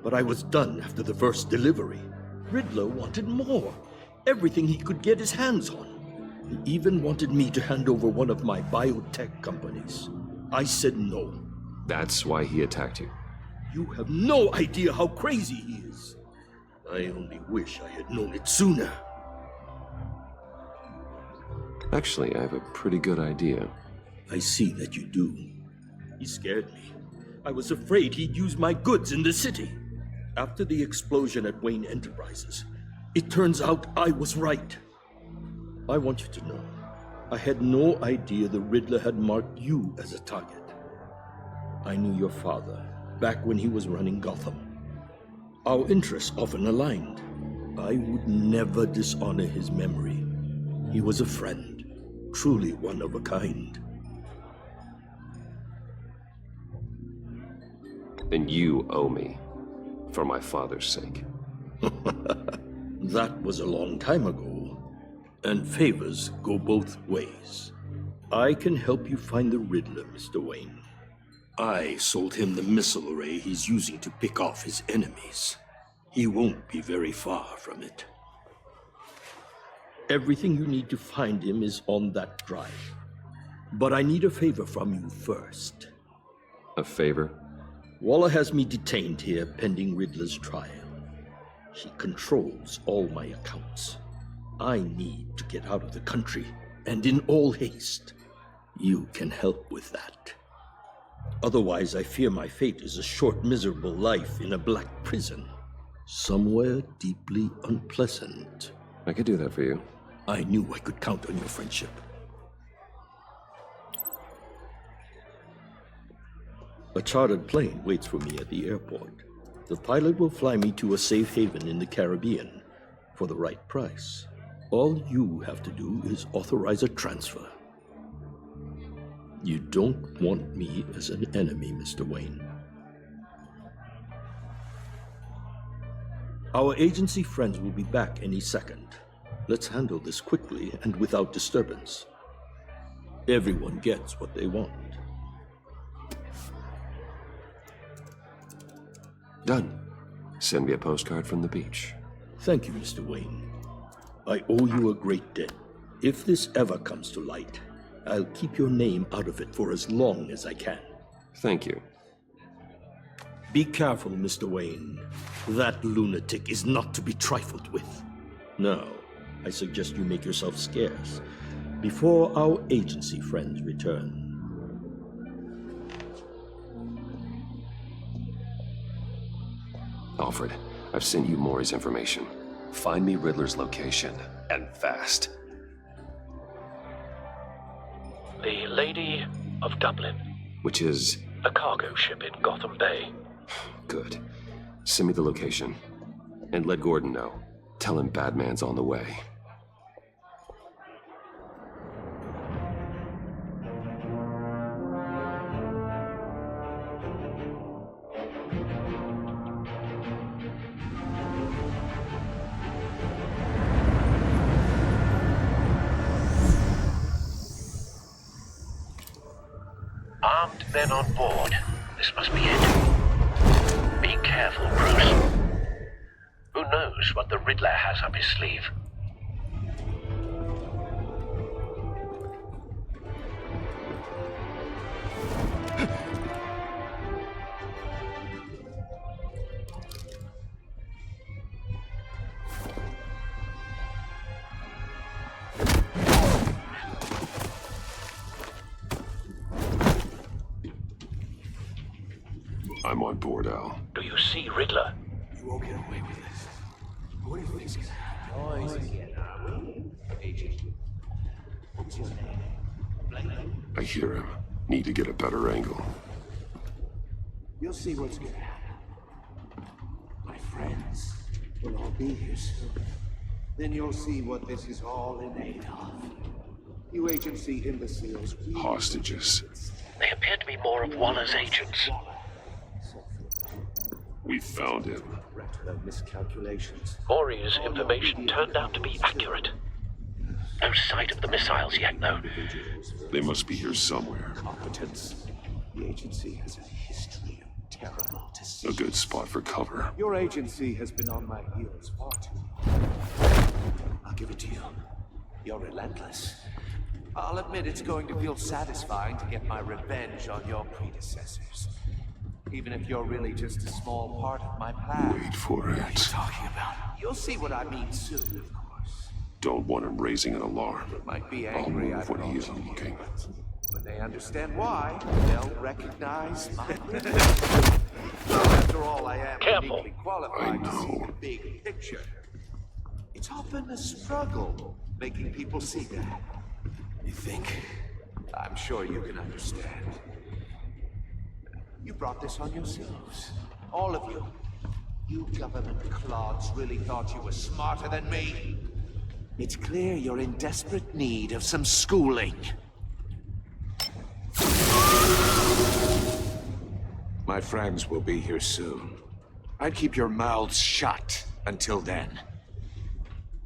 But I was done after the first delivery. Riddler wanted more. Everything he could get his hands on. He even wanted me to hand over one of my biotech companies. I said no. That's why he attacked you. You have no idea how crazy he is. I only wish I had known it sooner. Actually, I have a pretty good idea. I see that you do. He scared me. I was afraid he'd use my goods in the city. After the explosion at Wayne Enterprises, it turns out I was right. I want you to know, I had no idea the Riddler had marked you as a target. I knew your father back when he was running Gotham. Our interests often aligned. I would never dishonor his memory. He was a friend, truly one of a kind. Then you owe me, for my father's sake. That was a long time ago, and favors go both ways. I can help you find the Riddler, Mr. Wayne. I sold him the missile array he's using to pick off his enemies. He won't be very far from it. Everything you need to find him is on that drive. But I need a favor from you first. A favor? Waller has me detained here pending Riddler's trial. She controls all my accounts. I need to get out of the country, and in all haste. You can help with that. Otherwise, I fear my fate is a short, miserable life in a black prison. Somewhere deeply unpleasant. I could do that for you. I knew I could count on your friendship. A chartered plane waits for me at the airport. The pilot will fly me to a safe haven in the Caribbean for the right price. All you have to do is authorize a transfer. You don't want me as an enemy, Mr. Wayne. Our agency friends will be back any second. Let's handle this quickly and without disturbance. Everyone gets what they want. Done. Send me a postcard from the beach. Thank you, Mr. Wayne. I owe you a great debt. If this ever comes to light, I'll keep your name out of it for as long as I can. Thank you. Be careful, Mr. Wayne. That lunatic is not to be trifled with. Now, I suggest you make yourself scarce before our agency friends return. Alfred, I've sent you Maury's information. Find me Riddler's location, and fast. The Lady of Dublin. Which is? A cargo ship in Gotham Bay. Good. Send me the location. And let Gordon know. Tell him Batman's on the way. Armed men on board. This must be it. Be careful, Bruce. Who knows what the Riddler has up his sleeve? I'm on board, Al. Do you see Riddler? You won't get away with this. What do you think is gonna happen? noise again, are we? Agent, what's your name? I hear him. Need to get a better angle. You'll see what's gonna happen. My friends will all be here soon. Then you'll see what this is all in aid of. You agency imbeciles. Hostages. They appear to be more of Waller's agents. We found him. Miscalculations. Maury's information turned out to be accurate. No sight of the missiles yet, though. They must be here somewhere. Competence. The agency has a history of terrible decisions. A good spot for cover. Your agency has been on my heels far too long. I'll give it to you. You're relentless. I'll admit it's going to feel satisfying to get my revenge on your predecessors. Even if you're really just a small part of my plan. Wait for What are you it. talking about? You'll see what I mean soon, of course. Don't want him raising an alarm. Might be I'll angry move when he isn't looking. When they understand why, they'll recognize my After all, I am uniquely qualified to see the big picture. It's often a struggle making people see that. You think? I'm sure you can understand. You brought this on yourselves. All of you. You government clods really thought you were smarter than me. It's clear you're in desperate need of some schooling. My friends will be here soon. I'd keep your mouths shut until then.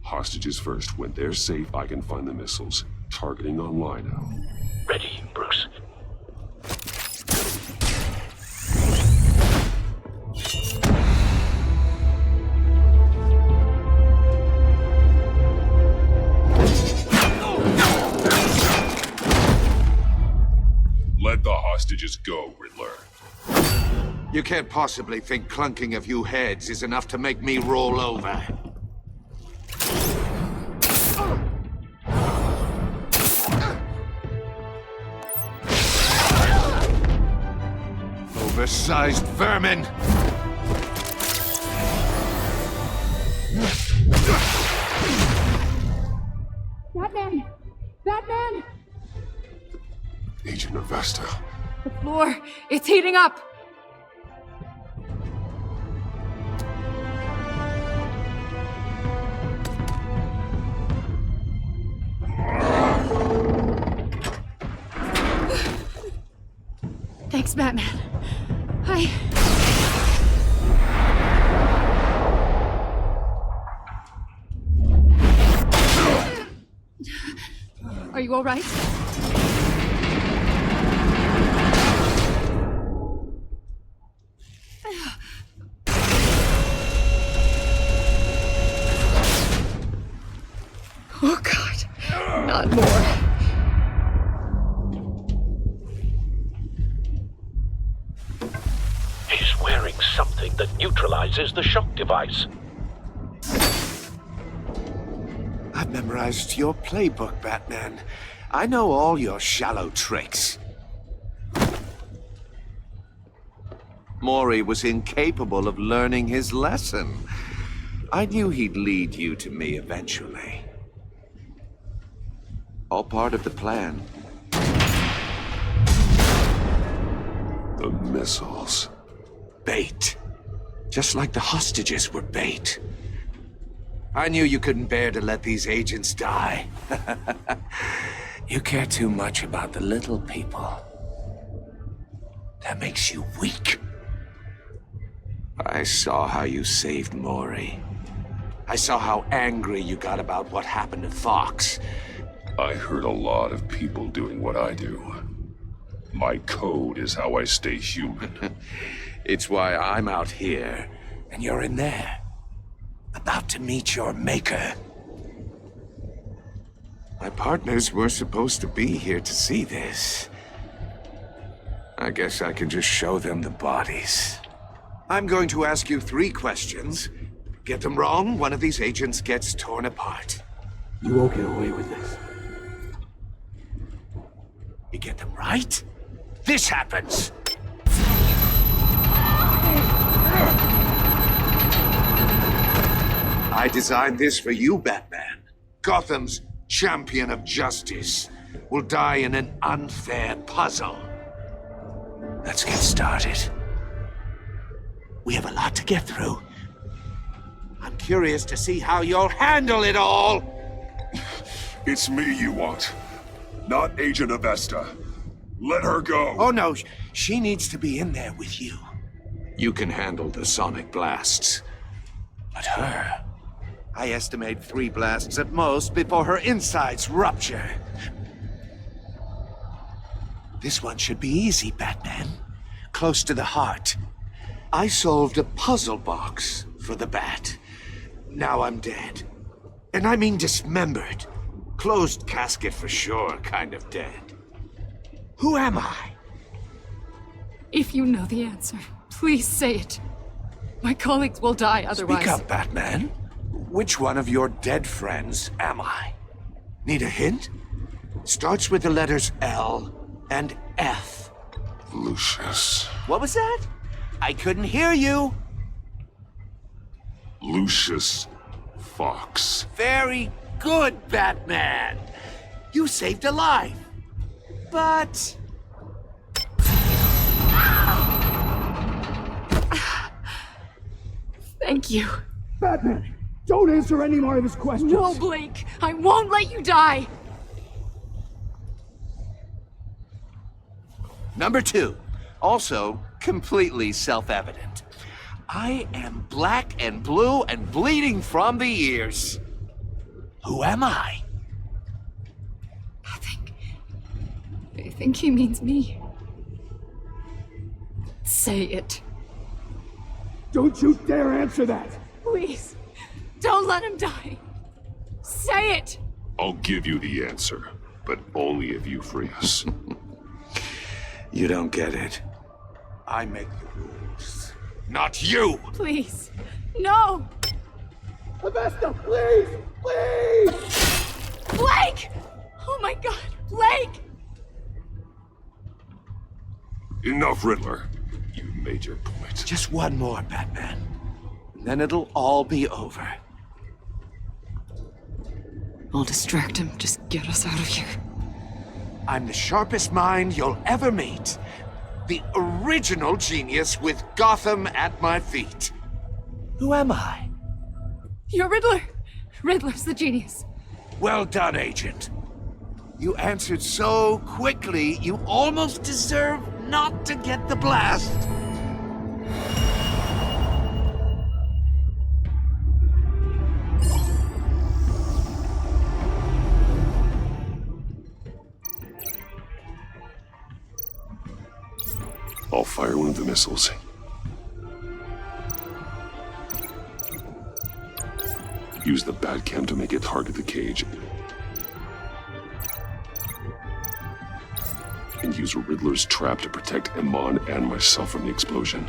Hostages first. When they're safe, I can find the missiles. Targeting online now. Ready, Bruce. Let the hostages go, Riddler. You can't possibly think clunking a few heads is enough to make me roll over. Oversized vermin! Batman! Batman! Agent Avesta. The floor, it's heating up! Thanks, Batman. Are you all right? Oh, God. Not more. He's wearing something that neutralizes the shock device. I've memorized your playbook, Batman. I know all your shallow tricks. Maury was incapable of learning his lesson. I knew he'd lead you to me eventually. All part of the plan. The missiles. Bait. Just like the hostages were bait. I knew you couldn't bear to let these agents die. You care too much about the little people. That makes you weak. I saw how you saved Maury. I saw how angry you got about what happened to Fox. I heard a lot of people doing what I do. My code is how I stay human. It's why I'm out here, and you're in there. About to meet your maker. My partners were supposed to be here to see this. I guess I can just show them the bodies. I'm going to ask you 3 questions. Get them wrong, one of these agents gets torn apart. You won't get away with this. You get them right, this happens. I designed this for you, Batman. Gotham's champion of justice will die in an unfair puzzle. Let's get started. We have a lot to get through. I'm curious to see how you'll handle it all. It's me you want, not Agent Avesta. Let her go. Oh no, she needs to be in there with you. You can handle the sonic blasts. But her, I estimate 3 blasts at most before her insides rupture. This one should be easy, Batman. Close to the heart. I solved a puzzle box for the Bat. Now I'm dead. And I mean dismembered. Closed casket for sure, kind of dead. Who am I? If you know the answer, please say it. My colleagues will die otherwise. Speak up, Batman. Which one of your dead friends am I? Need a hint? Starts with the letters L and F. Lucius. What was that? I couldn't hear you. Lucius Fox. Very good, Batman. You saved a life. But... Thank you. Batman, don't answer any more of his questions. No, Blake. I won't let you die. Number 2. Also completely self-evident. I am black and blue and bleeding from the ears. Who am I? I think he means me. Say it. Don't you dare answer that! Please, don't let him die. Say it! I'll give you the answer, but only if you free us. You don't get it. I make the rules, not you! Please, no! Avesta, please! Please! Blake! Oh my god, Blake! Enough, Riddler. You made your point. Just one more, Batman. Then it'll all be over. I'll distract him. Just get us out of here. I'm the sharpest mind you'll ever meet. The original genius with Gotham at my feet. Who am I? You're Riddler. Riddler's the genius. Well done, Agent. You answered so quickly, you almost deserve not to get the blast. I'll fire one of the missiles. Use the Batcam to make it target the cage. And use Riddler's trap to protect Iman and myself from the explosion.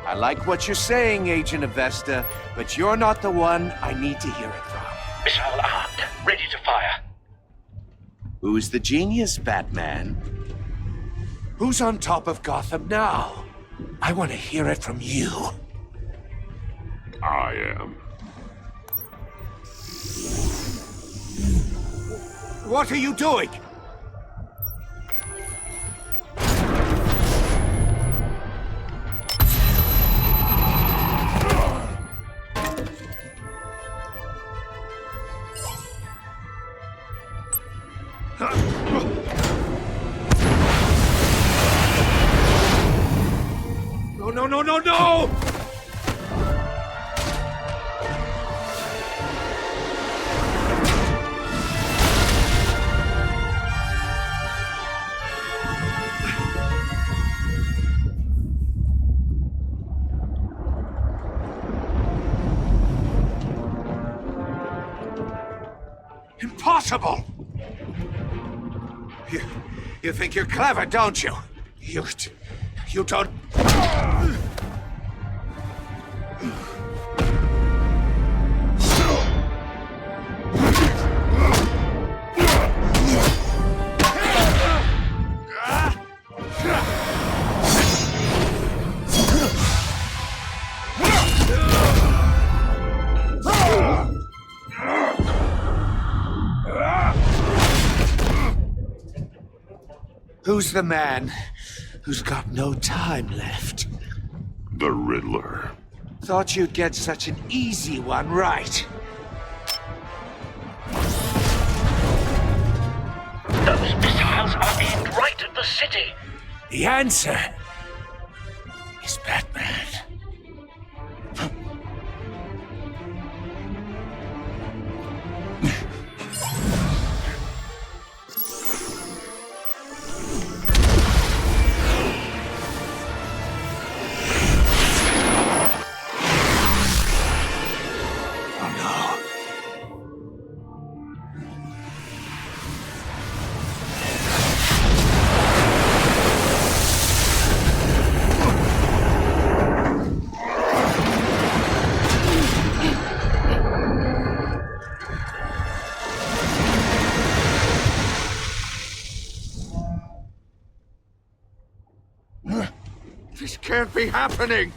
I like what you're saying, Agent Avesta, but you're not the one I need to hear it from. Missile armed, ready to fire. Who's the genius, Batman? Who's on top of Gotham now? I want to hear it from you. I am. What are you doing? No, no, no, no, no! Impossible! You think you're clever, don't you? You don't... Who's the man who's got no time left? The Riddler. Thought you'd get such an easy one right. Those missiles are aimed right at the city. The answer is Batman. This can't be happening!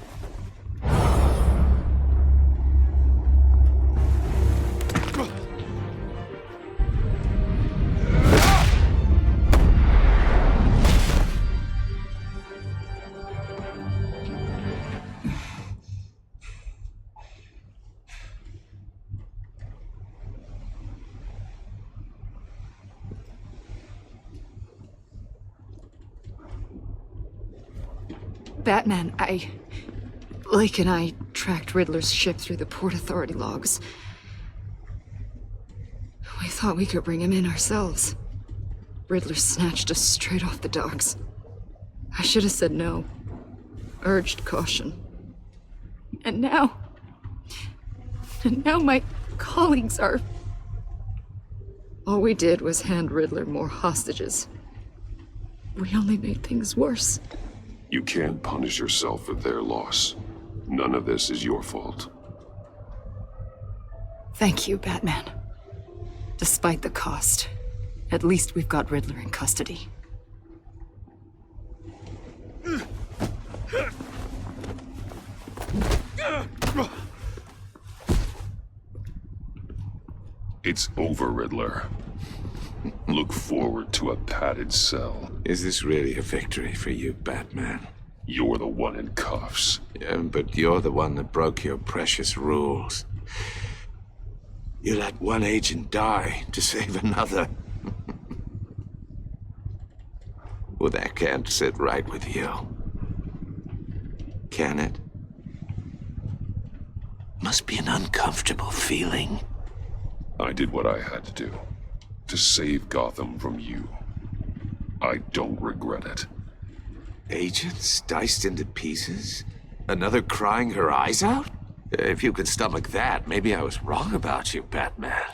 Batman, Blake and I tracked Riddler's ship through the Port Authority logs. We thought we could bring him in ourselves. Riddler snatched us straight off the docks. I should have said no. Urged caution. And now my colleagues are... All we did was hand Riddler more hostages. We only made things worse. You can't punish yourself for their loss. None of this is your fault. Thank you, Batman. Despite the cost, at least we've got Riddler in custody. It's over, Riddler. Look forward to a padded cell. Is this really a victory for you, Batman? You're the one in cuffs. Yeah, but you're the one that broke your precious rules. You let one agent die to save another. Well, that can't sit right with you. Can it? Must be an uncomfortable feeling. I did what I had to do. To save Gotham from you. I don't regret it. Agents diced into pieces? Another crying her eyes out? If you could stomach that, maybe I was wrong about you, Batman.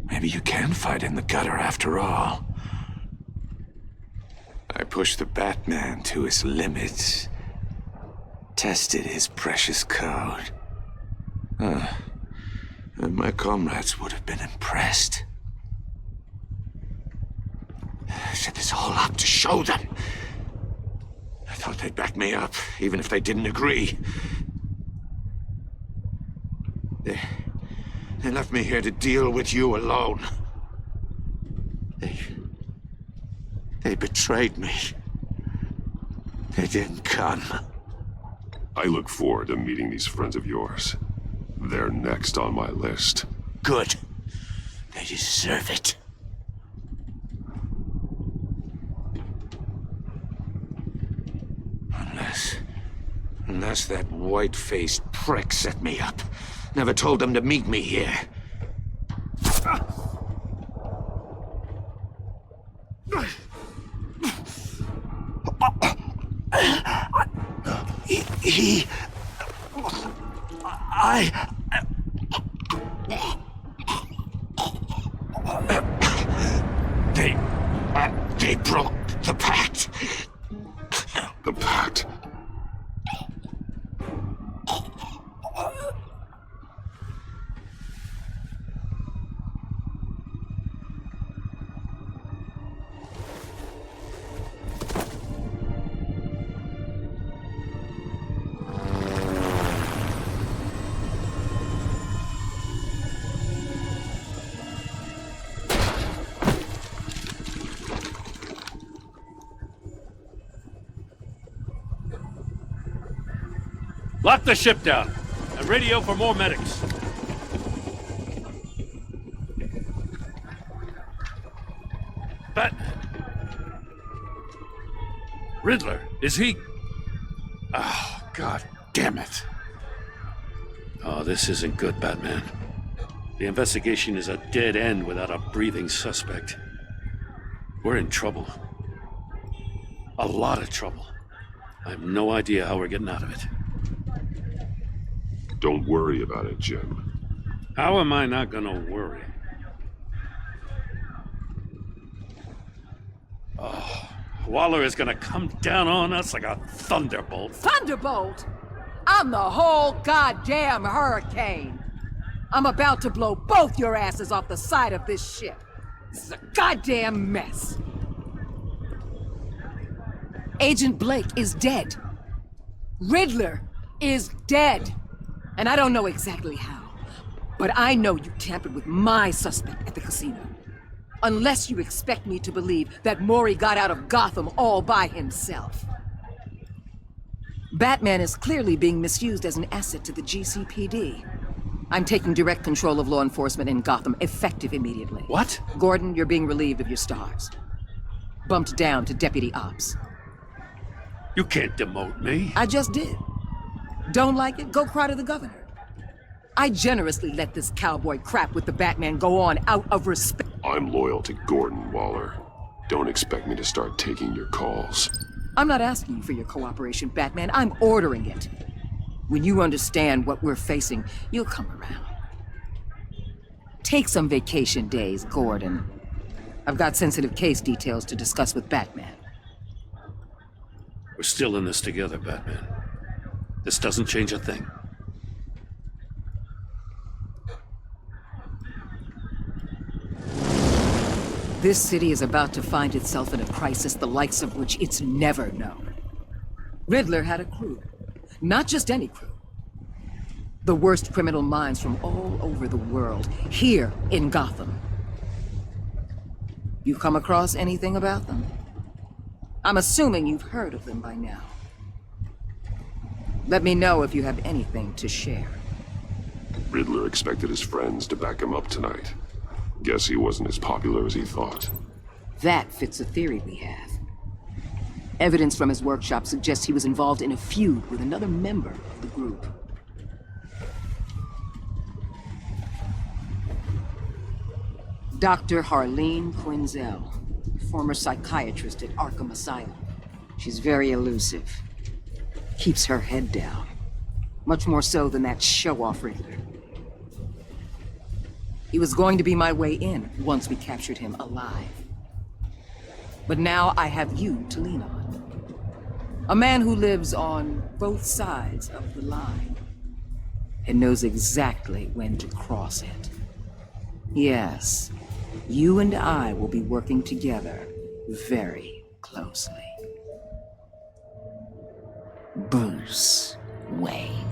Maybe you can fight in the gutter after all. I pushed the Batman to his limits. Tested his precious code. And my comrades would have been impressed. I set this all up to show them. I thought they'd back me up, even if they didn't agree. They left me here to deal with you alone. They betrayed me. They didn't come. I look forward to meeting these friends of yours. They're next on my list. Good. They deserve it. Unless that white-faced prick set me up. Never told them to meet me here. They broke the pact. The pact? Lock the ship down and radio for more medics. Riddler, is he? Oh, God damn it. Oh, this isn't good, Batman. The investigation is a dead end without a breathing suspect. We're in trouble. A lot of trouble. I have no idea how we're getting out of it. Don't worry about it, Jim. How am I not gonna worry? Oh, Waller is gonna come down on us like a thunderbolt. Thunderbolt? I'm the whole goddamn hurricane. I'm about to blow both your asses off the side of this ship. This is a goddamn mess. Agent Blake is dead. Riddler is dead. And I don't know exactly how, but I know you tampered with my suspect at the casino. Unless you expect me to believe that Maury got out of Gotham all by himself. Batman is clearly being misused as an asset to the GCPD. I'm taking direct control of law enforcement in Gotham, effective immediately. What? Gordon, you're being relieved of your stars. Bumped down to Deputy Ops. You can't demote me. I just did. Don't like it? Go cry to the governor. I generously let this cowboy crap with the Batman go on out of respect. I'm loyal to Gordon, Waller. Don't expect me to start taking your calls. I'm not asking you for your cooperation, Batman. I'm ordering it. When you understand what we're facing, you'll come around. Take some vacation days, Gordon. I've got sensitive case details to discuss with Batman. We're still in this together, Batman. This doesn't change a thing. This city is about to find itself in a crisis the likes of which it's never known. Riddler had a crew. Not just any crew. The worst criminal minds from all over the world, here in Gotham. You come across anything about them? I'm assuming you've heard of them by now. Let me know if you have anything to share. Riddler expected his friends to back him up tonight. Guess he wasn't as popular as he thought. That fits a theory we have. Evidence from his workshop suggests he was involved in a feud with another member of the group. Dr. Harleen Quinzel, former psychiatrist at Arkham Asylum. She's very elusive. Keeps her head down. Much more so than that show-off Riddler. He was going to be my way in once we captured him alive. But now I have you to lean on. A man who lives on both sides of the line and knows exactly when to cross it. Yes, you and I will be working together very closely. Bruce Wayne.